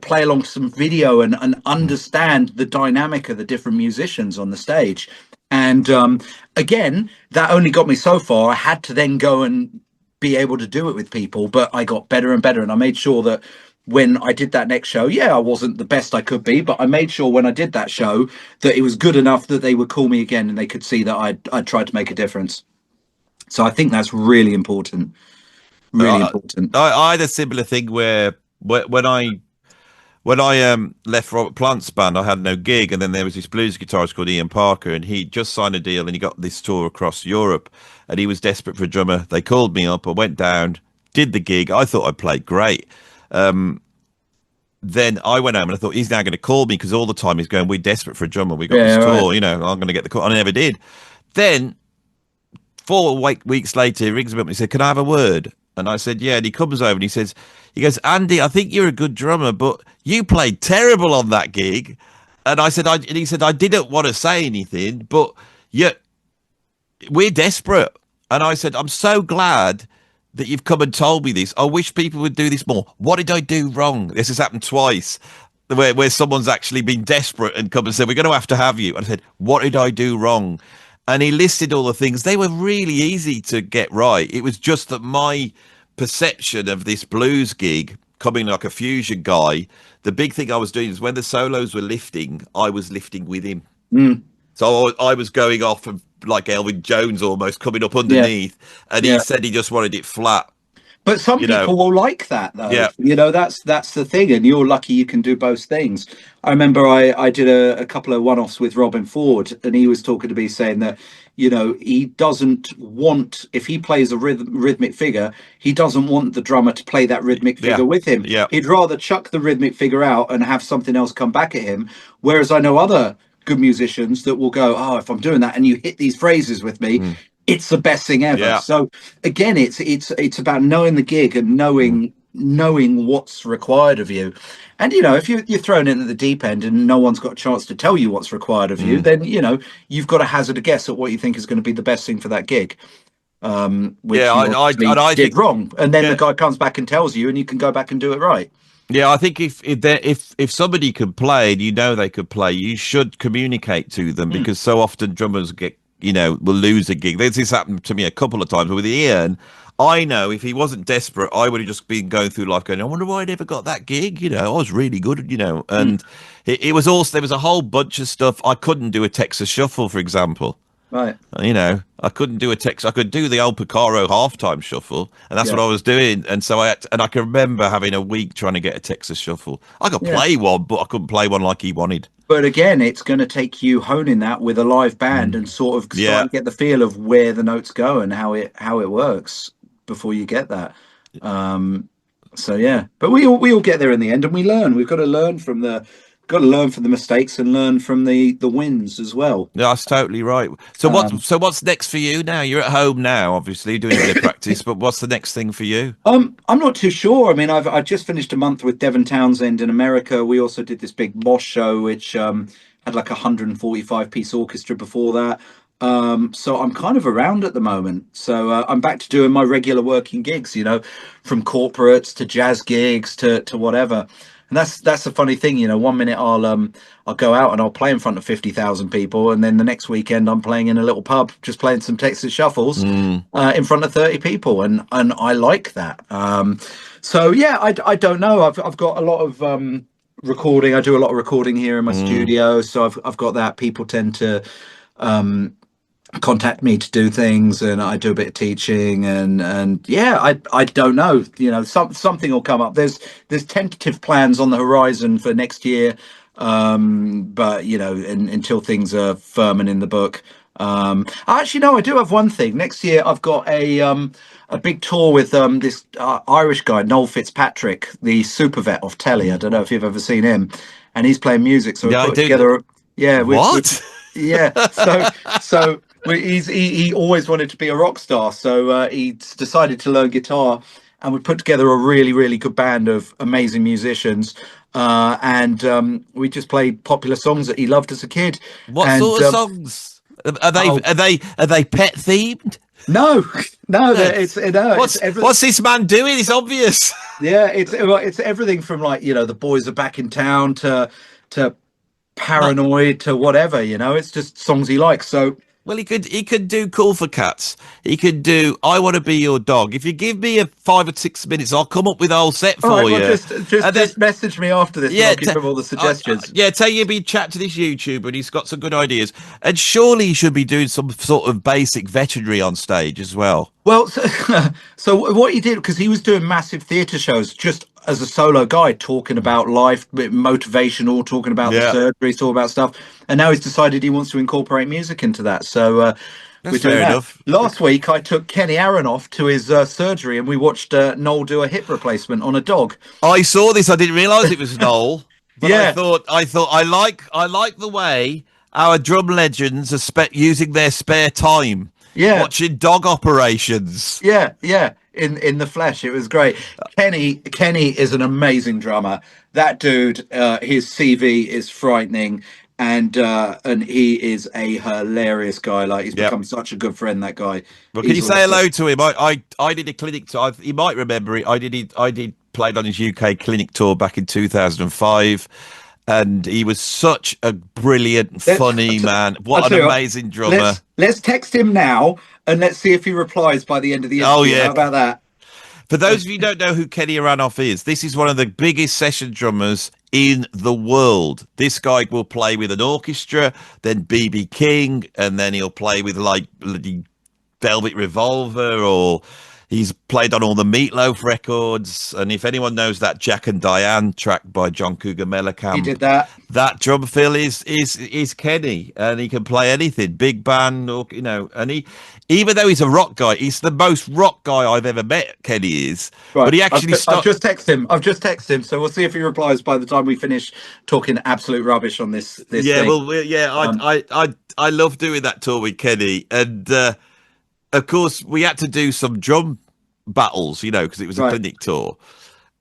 play along to some video and understand the dynamic of the different musicians on the stage. And again, that only got me so far. I had to then go and be able to do it with people, but I got better and better. And I made sure that when I did that next show, I wasn't the best I could be, but I made sure when I did that show that it was good enough that they would call me again and they could see that I'd tried to make a difference. So I think that's really important. Really important. I had a similar thing where when I left Robert Plant's band, I had no gig, and then there was this blues guitarist called Ian Parker, and he just signed a deal, and he got this tour across Europe, and he was desperate for a drummer. They called me up, I went down, did the gig. I thought I played great. Then I went home and I thought, he's now going to call me, because all the time he's going, we're desperate for a drummer, we got this tour, right. I'm going to get the call. I never did. Then 4 weeks later, he rings me up and he said, can I have a word? And I said, yeah. And he comes over and he goes, Andy, I think you're a good drummer, but you played terrible on that gig. And I said, and he said, I didn't want to say anything, but yeah, we're desperate. And I said, I'm so glad that you've come and told me this. I wish people would do this more. What did I do wrong? This has happened twice, where someone's actually been desperate and come and said, we're going to have you. And I said, what did I do wrong? And he listed all the things. They were really easy to get right. It was just that my perception of this blues gig, coming like a fusion guy, the big thing I was doing is when the solos were lifting, I was lifting with him. So I was going off of like Elvin Jones almost, coming up underneath, and he said he just wanted it flat. But some people will like that, though. Yeah. That's the thing, and you're lucky you can do both things. I remember I did a couple of one-offs with Robin Ford, and he was talking to me saying that, he doesn't want, if he plays a rhythmic figure, he doesn't want the drummer to play that rhythmic figure with him. Yeah. He'd rather chuck the rhythmic figure out and have something else come back at him. Whereas I know other good musicians that will go, oh, if I'm doing that and you hit these phrases with me, it's the best thing ever. Yeah. So again, it's about knowing the gig and knowing what's required of you. And if you're thrown into the deep end and no one's got a chance to tell you what's required of you, then you've got to hazard a guess at what you think is going to be the best thing for that gig. Which I did wrong, and then the guy comes back and tells you, and you can go back and do it right. Yeah, I think if somebody could play and they could play, you should communicate to them, because so often drummers will lose a gig. This happened to me a couple of times with Ian. I know if he wasn't desperate, I would have just been going through life going, I wonder why I never got that gig. I was really good, and it was also, there was a whole bunch of stuff. I couldn't do a Texas Shuffle, for example. Right. I couldn't do I could do the old Picaro halftime shuffle, and that's what I was doing. And so I can remember having a week trying to get a Texas Shuffle. I could play one, but I couldn't play one like he wanted. But again, it's going to take you honing that with a live band and sort of starting to get the feel of where the notes go and how it works before you get that. But we all get there in the end, and we learn. We've got to learn from the mistakes and learn from the wins as well. Yeah, that's totally right. So what's next for you now? You're at home now, obviously doing a bit of practice, but what's the next thing for you? I'm not too sure. I mean, I've just finished a month with Devon Townsend in America. We also did this big Mosh show, which had like 145 piece orchestra before that. So I'm kind of around at the moment. So I'm back to doing my regular working gigs, from corporates to jazz gigs to whatever. And that's the funny thing, 1 minute I'll go out and I'll play in front of 50,000 people, and then the next weekend I'm playing in a little pub, just playing some Texas Shuffles in front of 30 people, and I like that. I don't know. I've got a lot of recording. I do a lot of recording here in my studio, so I've got that. People tend to contact me to do things, and I do a bit of teaching, and I don't know, something will come up. There's tentative plans on the horizon for next year, but until things are firm and in the book. Actually, no, I do have one thing. Next year I've got a big tour with this Irish guy, Noel Fitzpatrick, the super vet off telly. I don't know if you've ever seen him, and he's playing music, so we put together what? Yeah. So he always wanted to be a rock star, so he decided to learn guitar, and we put together a really, really good band of amazing musicians. And we just played popular songs that he loved as a kid. What And sort of songs are they? oh Are they pet themed? no, no, Yes. it's everything. What's this man doing? It's obvious. Yeah, it's everything from, like, the boys are back in town to Not paranoid to whatever. It's just songs he likes. So Well, he could do Cool for Cats. He could do I Want to Be Your Dog. If you give me a 5 or 6 minutes, I'll come up with a whole set all right, for well, you. just message me after this, and Yeah, I'll give him all the suggestions. yeah. Tell you be chat to this YouTuber, and he's got some good ideas. And surely he should be doing some sort of basic veterinary on stage as well. Well, so what he did, because he was doing massive theatre shows just as a solo guy, talking about life, motivational, talking about the Yeah, surgeries, talking about stuff, and now he's decided he wants to incorporate music into that. So we're that's doing fair that. enough. Last week, I took Kenny Aronoff to his surgery, and we watched Noel do a hip replacement on a dog. I saw this. I didn't realise it was Noel, but Yeah, I like the way our drum legends are using their spare time yeah. watching dog operations. Yeah, in the flesh, it was great. Kenny is an amazing drummer. That dude, his CV is frightening, and he is a hilarious guy. Like, he's Yep. become such a good friend. That guy. Well, can you He's say awesome. hello to him? I did a clinic tour. He might remember it. I did played on his UK clinic tour back in 2005, and he was such a brilliant, funny man. I'll What tell an you what, amazing drummer! let's text him now, and let's see if he replies by the end of the Oh interview. yeah. How about that? For those of you who don't know who Kenny Aronoff is, this is one of the biggest session drummers in the world. This guy will play with an orchestra, then BB King, and then he'll play with like bloody Velvet Revolver, or he's played on all the Meatloaf records. And if anyone knows that Jack and Diane track by John Cougar He Mellencamp, did that. that drum fill is Kenny, and he can play anything, big band, or and he, even though he's a rock guy, he's the most rock guy I've ever met. Kenny is, but Right, he I've, actually I've stopped. just texted him. I've just texted him, so we'll see if he replies by the time we finish talking absolute rubbish on this Yeah, thing. well, yeah, Um, I love doing that tour with Kenny, and of course we had to do some drum battles, because it was a right. clinic tour.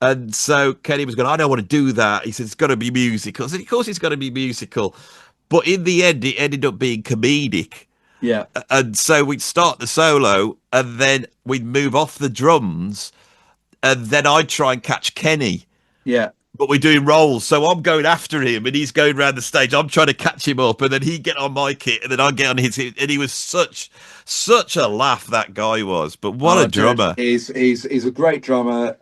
And so Kenny was going, I don't want to do that. He said, it's got to be musical. I said, of course it's got to be musical. But in the end, it ended up being comedic. Yeah. And so we'd start the solo, and then we'd move off the drums, and then I'd try and catch Kenny. Yeah. But we're doing rolls. So I'm going after him, and he's going around the stage. I'm trying to catch him up, and then he'd get on my kit, and then I'd get on his kit. And he was such a laugh, that guy was. But what a drummer. Dude, he's a great drummer.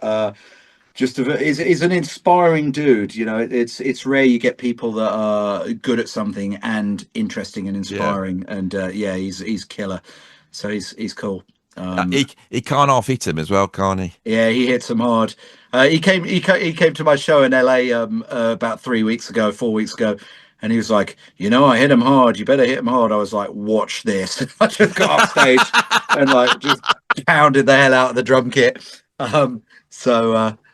He's an inspiring dude. It's rare you get people that are good at something and interesting and Yeah. inspiring. And yeah, he's killer. So he's cool. He can't half hit him as well, can't he? Yeah, he hits them hard. He came to my show in LA about 4 weeks ago, and he was like, I hit him hard. You better hit him hard. I was like, watch this. I just got off stage and like just pounded the hell out of the drum kit.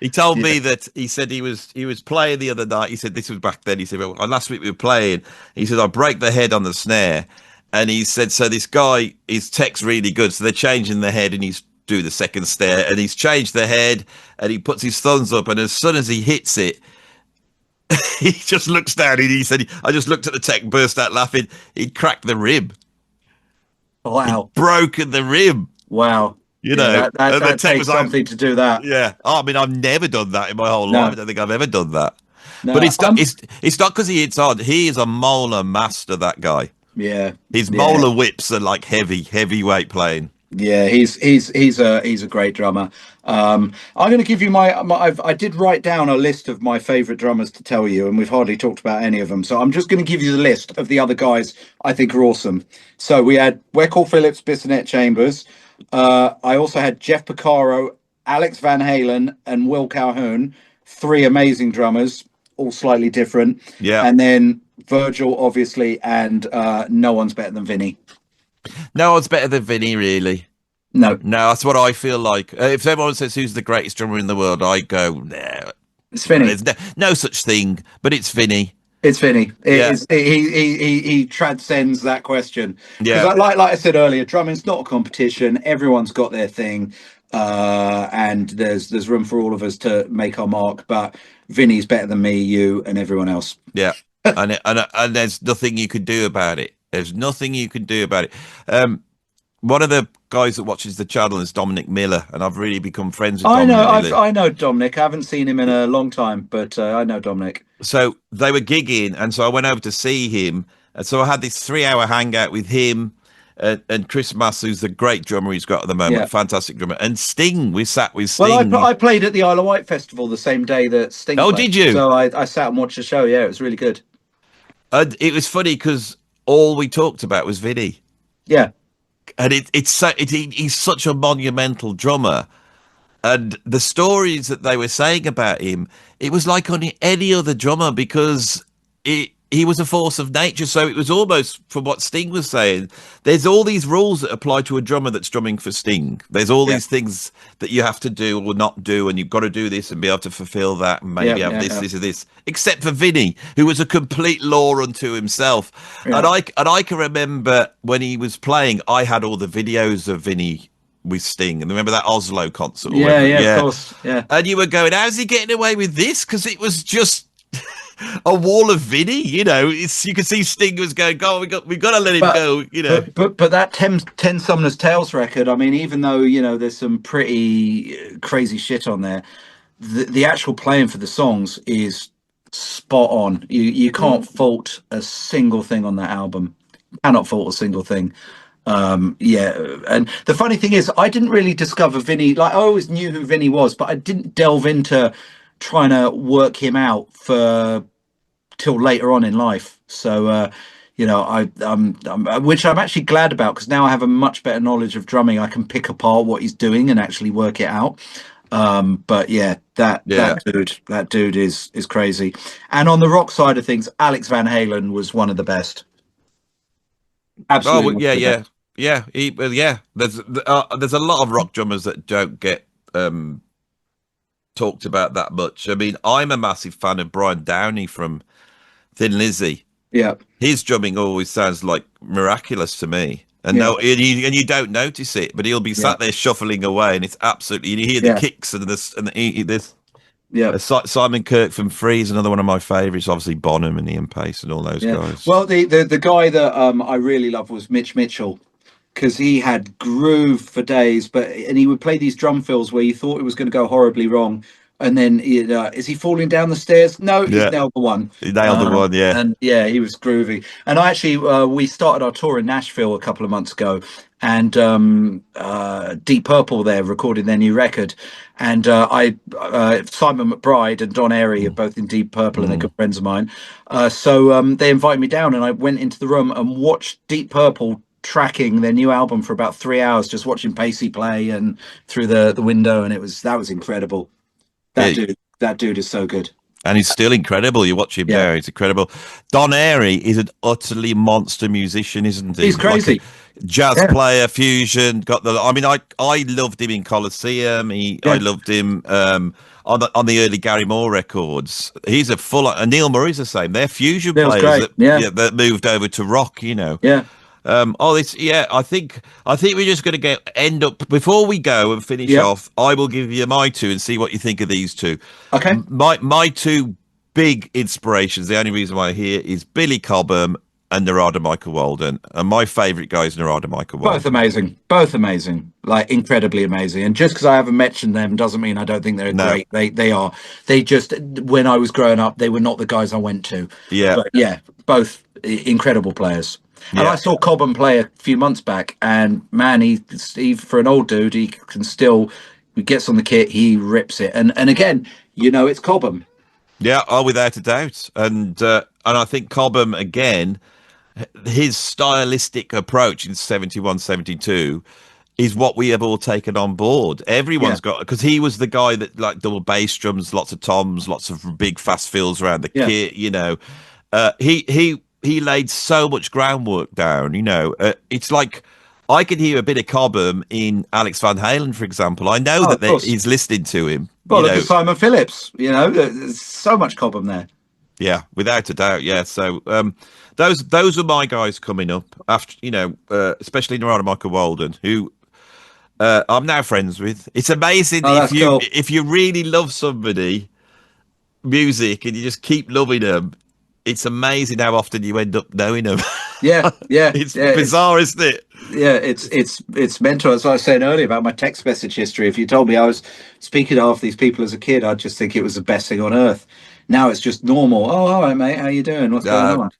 He told Yeah. me that he said he was playing the other night. He said this was back then. He said, well, last week we were playing. He said I break the head on the snare, and he said so. This guy, his tech's really good, so they're changing the head, and he's do the second snare, and he's changed the head, and he puts his thumbs up, and as soon as he hits it, he just looks down, and he said, I just looked at the tech, burst out laughing. He'd cracked the rib, Wow. broken the rib. Wow. And That the tech takes was like, something to do that. yeah. I mean, I've never done that in my whole No. life. I don't think I've ever done that. No. But it's not because he hits hard. He is a molar master. That guy. Yeah. His Yeah. molar whips are like heavyweight playing. Yeah, he's a great drummer. I'm going to give you I did write down a list of my favorite drummers to tell you, and we've hardly talked about any of them. So I'm just going to give you the list of the other guys I think are awesome. So we had Weckl, Phillips, Bissonette, Chambers. I also had Jeff Porcaro, Alex Van Halen, and Will Calhoun. 3 amazing drummers, all slightly different. Yeah. And then Virgil, obviously, and no one's better than Vinnie. No one's better than Vinny, really. No, That's what I feel like. If everyone says who's the greatest drummer in the world, I go, nah. it's Vinnie. There's no such thing, but it's Vinny. It's Vinny. Yeah, He transcends that question because, yeah, like I said earlier, drumming's not a competition. Everyone's got their thing, and there's room for all of us to make our mark. But Vinny's better than me, you, and everyone else. yeah. And there's nothing you can do about it. There's nothing you can do about it. Um, One of the guys that watches the channel is Dominic Miller, and I've really become friends with Dominic Miller. I know Dominic. I haven't seen him in a long time, but I know Dominic. So they were gigging, and so I went over to see him. And so I had this 3 hour hangout with him and Chris Mass, who's the great drummer he's got at the moment, Yeah. fantastic drummer, and Sting. We sat with Well, Sting. I played at the Isle of Wight festival the same day that Sting Oh, played. did you? So I sat and watched the show. Yeah, it was really good. And it was funny because all we talked about was Vinny. Yeah. And he's such a monumental drummer. And the stories that they were saying about him, it was like on any other drummer because he was a force of nature. So it was almost, from what Sting was saying, there's all these rules that apply to a drummer that's drumming for Sting. There's all these things that you have to do or not do, and you've got to do this and be able to fulfill that and maybe have this, and this. Except for Vinny, who was a complete law unto himself. Yeah. And I can remember when he was playing, I had all the videos of Vinny with Sting, and remember that Oslo concert? Yeah, of course. Yeah. And you were going, how's he getting away with this? Because it was just a wall of Vinny, you know. You could see Sting was going, we got to let him go, you know. But that 10 Summoner's Tales record, I mean, even though, you know, there's some pretty crazy shit on there, the actual playing for the songs is spot on. You can't fault a single thing on that album. Cannot fault a single thing. And the funny thing is, I didn't really discover Vinny. Like, I always knew who Vinny was, but I didn't delve into trying to work him out till later on in life. So you know, which I'm actually glad about, because now I have a much better knowledge of drumming. I can pick apart what he's doing and actually work it out. But yeah, that dude is crazy. And on the rock side of things, Alex Van Halen was one of the best. Absolutely. Yeah. There's a lot of rock drummers that don't get talked about that much. I mean, I'm a massive fan of Brian Downey from Thin Lizzy. Yeah, his drumming always sounds like miraculous to me. And you don't notice it, but he'll be sat there shuffling away, and it's absolutely, you hear the kicks and this. Yeah, Simon Kirk from Freeze, another one of my favourites. Obviously Bonham and Ian Pace and all those guys. Well, the guy that I really loved was Mitch Mitchell, because he had groove for days, and he would play these drum fills where you thought it was going to go horribly wrong, and then is he falling down the stairs? No, he's nailed the one. He nailed the one, yeah. And yeah, he was groovy. And I actually we started our tour in Nashville a couple of months ago, and Deep Purple there recorded their new record, and Simon McBride and Don Airey are both in Deep Purple, and they're good friends of mine. So they invited me down, and I went into the room and watched Deep Purple tracking their new album for about 3 hours, just watching Pacey play and through the window, and that was incredible. That dude is so good. And he's still incredible. You watch him there, he's incredible. Don Airey is an utterly monster musician, isn't he? He's crazy. Like jazz player, fusion. I loved him in Colosseum. I loved him on the early Gary Moore records. He's a Neil Murray's the same. They're fusion players that moved over to rock, you know. Yeah. I think we're just going to end up, before we go and finish off. I will give you my two and see what you think of these two. Okay. My two big inspirations, the only reason why I'm here, is Billy Cobham and Narada Michael Walden. And my favourite guy is Narada Michael Walden. Both amazing, like incredibly amazing. And just because I haven't mentioned them doesn't mean I don't think they're great. They are. They just, when I was growing up, they were not the guys I went to. Yeah. But yeah, both incredible players. And I saw Cobham play a few months back, and man, he for an old dude, he gets on the kit, he rips it. And again, you know, it's Cobham. Yeah, without a doubt. And I think Cobham, again, his stylistic approach in 71, 72 is what we have all taken on board. Everyone's got, because he was the guy that like double bass drums, lots of toms, lots of big fast fills around the kit, you know. He laid so much groundwork down, you know. It's like I could hear a bit of Cobham in Alex Van Halen, for example. I know that he's listening to him. Well, look at Simon Phillips, you know, there's so much Cobham there. Yeah, without a doubt. Yeah. So those are my guys coming up after, especially Narada Michael Walden, who I'm now friends with. It's amazing Oh, that's cool. if you really love somebody, music, and you just keep loving them. It's amazing how often you end up knowing them. Yeah, yeah, It's yeah. bizarre, isn't it? Yeah, it's mental. As I was saying earlier about my text message history, if you told me I was speaking to half these people as a kid, I'd just think it was the best thing on earth. Now it's just normal. Oh, all right, mate. How you doing? What's going on?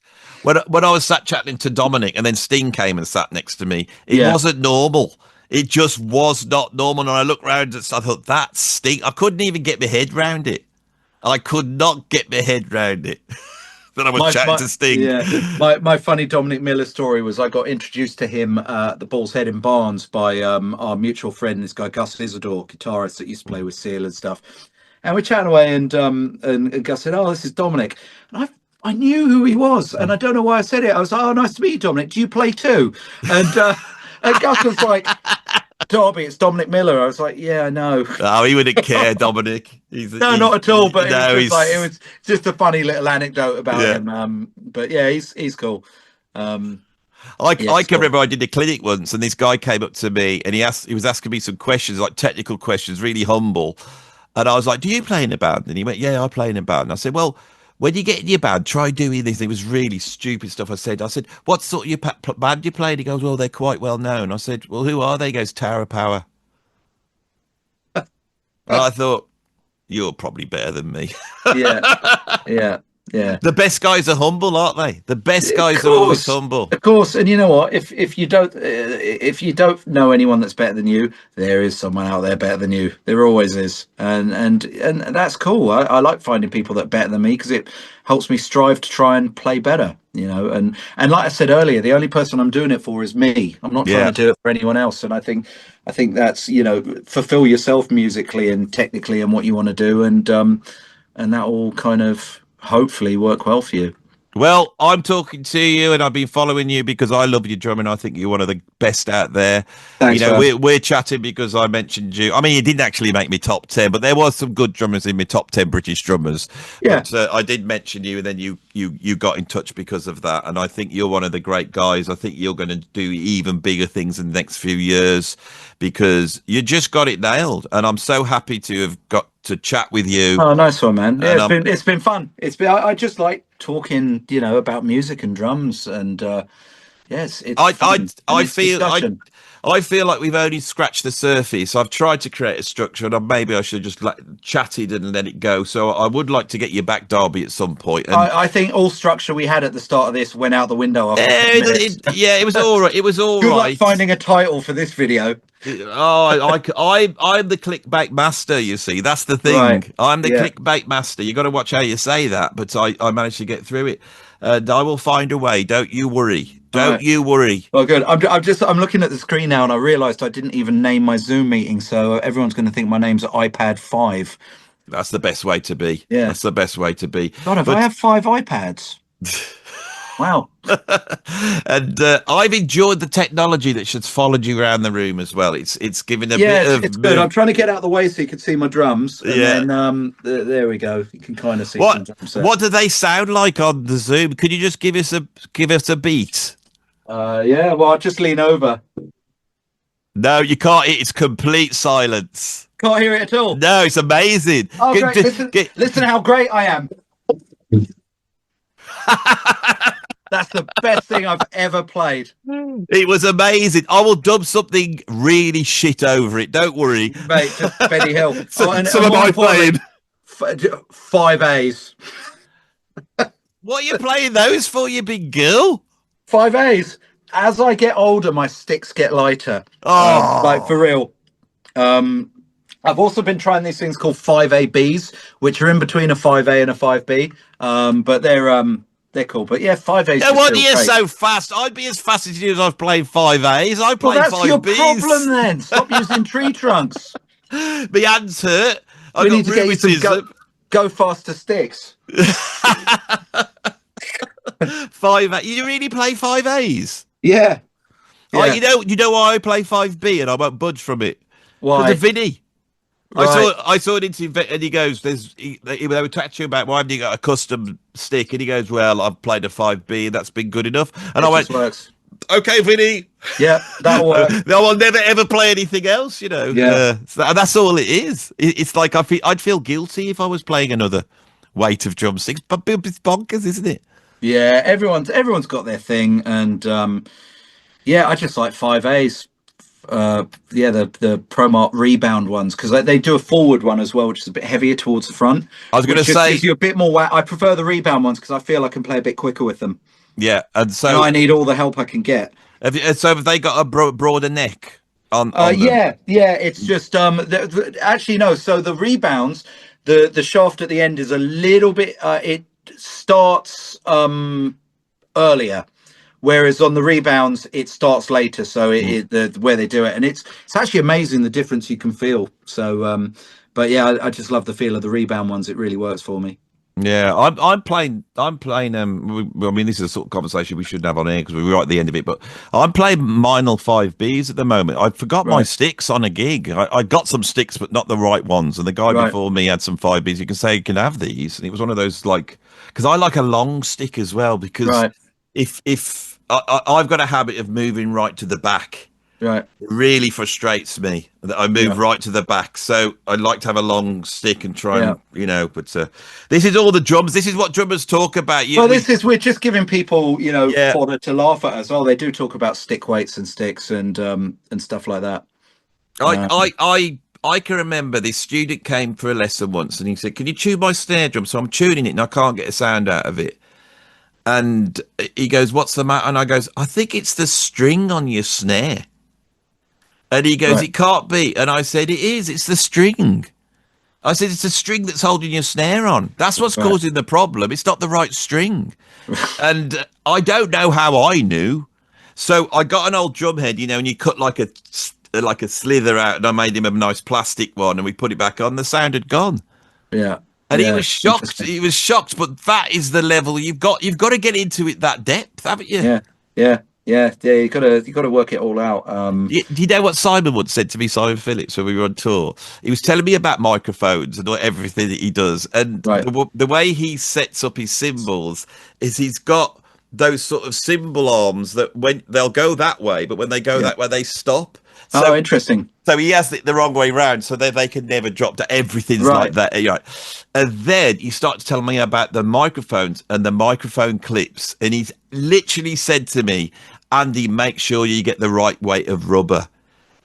When I was sat chatting to Dominic, and then Sting came and sat next to me, it Yeah. wasn't normal. It just was not normal. And I looked around and I thought, that Sting. I couldn't even get my head round it. I could not get my head round it. That I was chatting to Sting. Yeah, my funny Dominic Miller story was I got introduced to him at the Bull's Head in Barnes by our mutual friend, this guy Gus Isidore, guitarist that used to play with Seal and stuff. And we're chatting away, and Gus said, "Oh, this is Dominic," and I knew who he was, and I don't know why I said it. I was like, "Oh, nice to meet you, Dominic. Do you play too?" And Gus was like, "Darby, it's Dominic Miller." I was like, "Yeah, I know." Oh, he wouldn't care, Dominic. No, not at all. But no, it was just a funny little anecdote about him. But yeah, he's cool. I can remember I did a clinic once, and this guy came up to me, and he was asking me some questions, like technical questions, really humble. And I was like, "Do you play in a band?" And he went, "Yeah, I play in a band." And I said, "Well, when you get in your band, try doing this." It was really stupid stuff. I said, "What sort of your band do you play?" And he goes, "Well, they're quite well known." I said, "Well, who are they?" He goes, "Tower of Power." And I thought, you're probably better than me. Yeah. The best guys are humble, aren't they? The best guys are always humble. Of course, and you know what? If you don't know anyone that's better than you, there is someone out there better than you. There always is, and that's cool. I like finding people that are better than me because it helps me strive to try and play better. And like I said earlier, the only person I'm doing it for is me. I'm not trying to do it for anyone else. And I think that's fulfill yourself musically and technically and what you want to do, and that will kind of hopefully work well for you. Well, I'm talking to you, and I've been following you because I love your drumming. I think you're one of the best out there. Thanks, we're chatting because I mentioned you. I mean, you didn't actually make me top 10, but there was some good drummers in my top 10 British drummers. Yeah. But I did mention you, and then you got in touch because of that. And I think you're one of the great guys. I think you're going to do even bigger things in the next few years because you just got it nailed. And I'm so happy to have got to chat with you. Oh, nice one, man. Yeah, it's been fun. I just like talking, about music and drums, and it's fun. I feel like we've only scratched the surface. I've tried to create a structure, and maybe I should have just chatted and let it go. So I would like to get you back, Darby, at some point. And I think all structure we had at the start of this went out the window. It was all right. It was all Good right. luck finding a title for this video. I'm the clickbait master. You see, that's the thing. Right. I'm the clickbait master. You got to watch how you say that. But I managed to get through it, and I will find a way. Don't you worry. Don't you worry. Well, good. I'm looking at the screen now, and I realised I didn't even name my Zoom meeting, so everyone's going to think my name's iPad 5. That's the best way to be. Yeah, that's the best way to be. God, I have 5 iPads. Wow. And I've enjoyed the technology that's just followed you around the room as well. It's given a bit of... it's good. I'm trying to get out of the way so you can see my drums. And then there we go. You can kind of see some drums there. What do they sound like on the Zoom? Could you just give us a beat? Well, I'll just lean over. No, you can't. It's complete silence. Can't hear it at all. No, it's amazing. Oh, great. Listen how great I am. That's the best thing I've ever played. It was amazing. I will dub something really shit over it. Don't worry. Mate, just Benny Hill. Some of my playing. 5 A's. What are you playing those for, you big girl? 5 A's. As I get older, my sticks get lighter. Like, for real. I've also been trying these things called 5ABs, which are in between a 5A and a 5B. But they're cool. But yeah, 5A's. No wonder you're so fast. I'd be as fast as you as I've played 5A's. I played 5B's. That's your problem then. Stop using tree trunks. My hands hurt. We need to get you some go faster sticks. 5A. You really play 5A's? Yeah. You know why I play 5B and I won't budge from it? Why? Because of Vinnie. Right. I saw an interview, and he goes, they were talking about why haven't you got a custom stick, and he goes, well, I've played a 5B, and that's been good enough. And I It went, just works. okay, Vinny. Yeah, that'll work. No, I'll never ever play anything else, Yeah. and that's all it is. It's like I'd feel guilty if I was playing another weight of drumsticks, but it's bonkers, isn't it? Yeah, everyone's got their thing, and yeah, I just like 5As. Yeah, the Promark rebound ones, because they do a forward one as well, which is a bit heavier towards the front, I was going which to just gives say, you a bit more I prefer the rebound ones because I feel I can play a bit quicker with them, yeah, and and so I need all the help I can get. have they got a broader neck on them? Yeah, it's just actually no. So the rebounds, the shaft at the end is a little bit. It starts earlier, whereas on the rebounds it starts later. So the where they do it, and it's actually amazing the difference you can feel. So, but yeah, I just love the feel of the rebound ones. It really works for me. Yeah, I'm playing. I mean, this is a sort of conversation we shouldn't have on air because we're right at the end of it. But I'm playing Minel 5Bs at the moment. I forgot my Right, sticks on a gig. I got some sticks, but not the right ones. And the guy right, before me had some 5Bs. You can say you can have these, and it was one of those like because I like a long stick as well because right, if I've got a habit of moving right to the back. right. It really frustrates me that I move Yeah, right to the back. So I'd like to have a long stick and try yeah. and, but this is all the drums. This is what drummers talk about. Well, we're just giving people, Yeah, fodder to laugh at as well. They do talk about stick weights and sticks and stuff like that. I, Um, I, I, I can remember this student came for a lesson once and he said, can you tune my snare drum? So I'm tuning it and I can't get a sound out of it. And he goes, what's the matter? And I goes, I think it's the string on your snare. And he goes, right, it can't be. And I said, it is. It's the string. I said, it's the string that's holding your snare on. That's what's right, causing the problem. It's not the right string. And I don't know how I knew. So I got an old drum head, and you cut like a slither out, and I made him a nice plastic one, and we put it back on. The sound had gone, yeah, and he yeah. was shocked. Interesting. He was shocked. But that is the level you've got. You've got to get into it that depth, haven't you? Yeah, yeah, yeah, yeah. You gotta work it all out. Do you know what Simon once said to me, Simon Phillips, when we were on tour? He was telling me about microphones and everything that he does. And Right, the way he sets up his cymbals is he's got those sort of cymbal arms that when they'll go that way, but when they go yeah. that way, they stop. Oh, So interesting. so he has it the wrong way round, so they can never drop to everything's like Right. that. And then he started telling me about the microphones and the microphone clips, and he's literally said to me, Andy, make sure you get the right weight of rubber.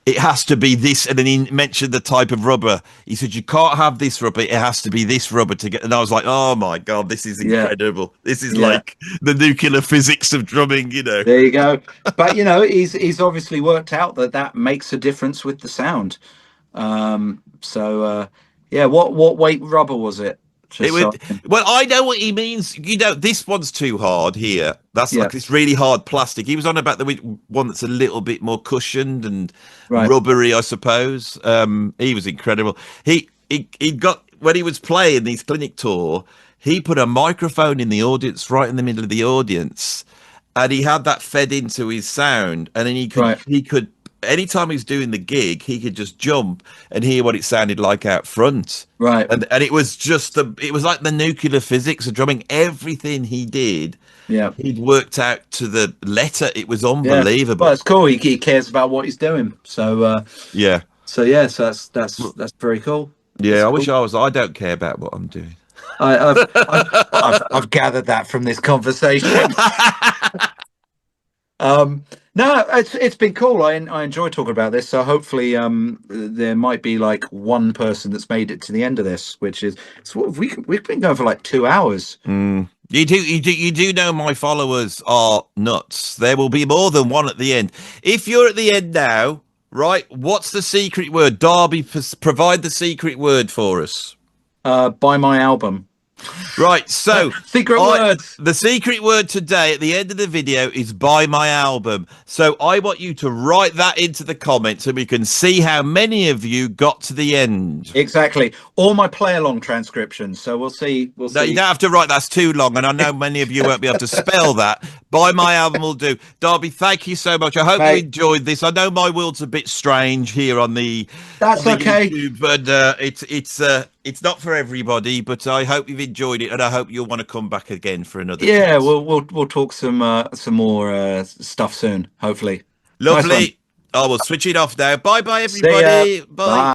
It has to be this, and then he mentioned the type of rubber. He said you can't have this rubber; it has to be this rubber to get. And I was like, "Oh my god, this is Yeah, incredible! This is yeah. like the nuclear physics of drumming." There you go. But he's obviously worked out that makes a difference with the sound. So yeah. What weight rubber was it? It Just so would. I can. Well, I know what he means. This one's too hard here. That's Yeah. like it's really hard plastic. He was on about the one that's a little bit more cushioned and Right. rubbery, I suppose. He was incredible. He got when he was playing these clinic tour. He put a microphone in the audience, right in the middle of the audience, and he had that fed into his sound, and then Right. he could anytime he's doing the gig, he could just jump and hear what it sounded like out front. Right. And it was just it was like the nuclear physics of drumming. Everything he did, Yeah. he'd worked out to the letter. It was Yeah. Well, unbelievable. it's cool. He cares about what he's doing. Yeah. So yeah. So that's very cool. That's Yeah. I wish cool. I was. I don't care about what I'm doing. I've gathered that from this conversation. No, it's been cool. I enjoy talking about this. So hopefully, there might be like one person that's made it to the end of this, which is we've been going for like 2 hours. You do know my followers are nuts. There will be more than one at the end. If you're at the end now, right? What's the secret word? Darby, provide the secret word for us. Buy my album. Right, so Secret words. The secret word today at the end of the video is buy my album. So I want you to write that into the comments so we can see how many of you got to the end. Exactly. All my play along transcriptions. So we'll see. We'll No, see. you don't have to write. That's too long, and I know many of you won't be able to spell that. Buy my album will do. Darby, thank you so much. I hope you enjoyed this. I know my world's a bit strange here on the okay. YouTube, but it's not for everybody. But I hope you've enjoyed it, and I hope you'll want to come back again for another. Yeah, chance. we'll talk some more stuff soon. Hopefully. Lovely. Nice. I will switch it off now. Bye, everybody. Bye. Bye.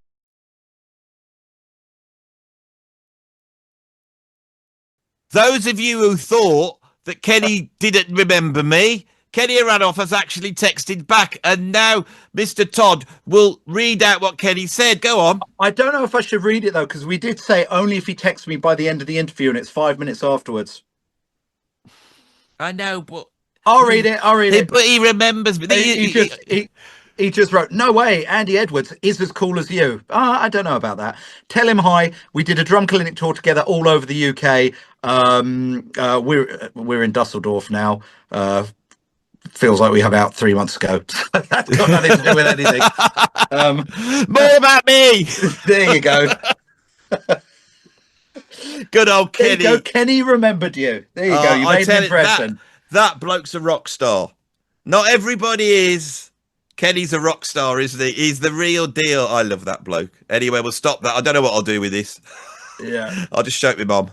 Those of you who thought that Kenny didn't remember me, Kenny Aronoff has actually texted back, and now Mr. Todd will read out what Kenny said. Go on. I don't know if I should read it, though, because we did say only if he texts me by the end of the interview, and it's 5 minutes afterwards. I know, but... I'll read it. But he remembers me. He just wrote, "No way, Andy Edwards is as cool as you." I don't know about that. Tell him hi. We did a drum clinic tour together all over the UK. We're in Dusseldorf now. Feels like we have out 3 months ago. That's got nothing to do with anything. More about me. There you go. Good old Kenny. There you go. Kenny remembered you. There you go. You made an impression. That bloke's a rock star. Not everybody is. Kenny's a rock star, isn't he? He's the real deal. I love that bloke. Anyway, we'll stop that. I don't know what I'll do with this. Yeah. I'll just show it my mum.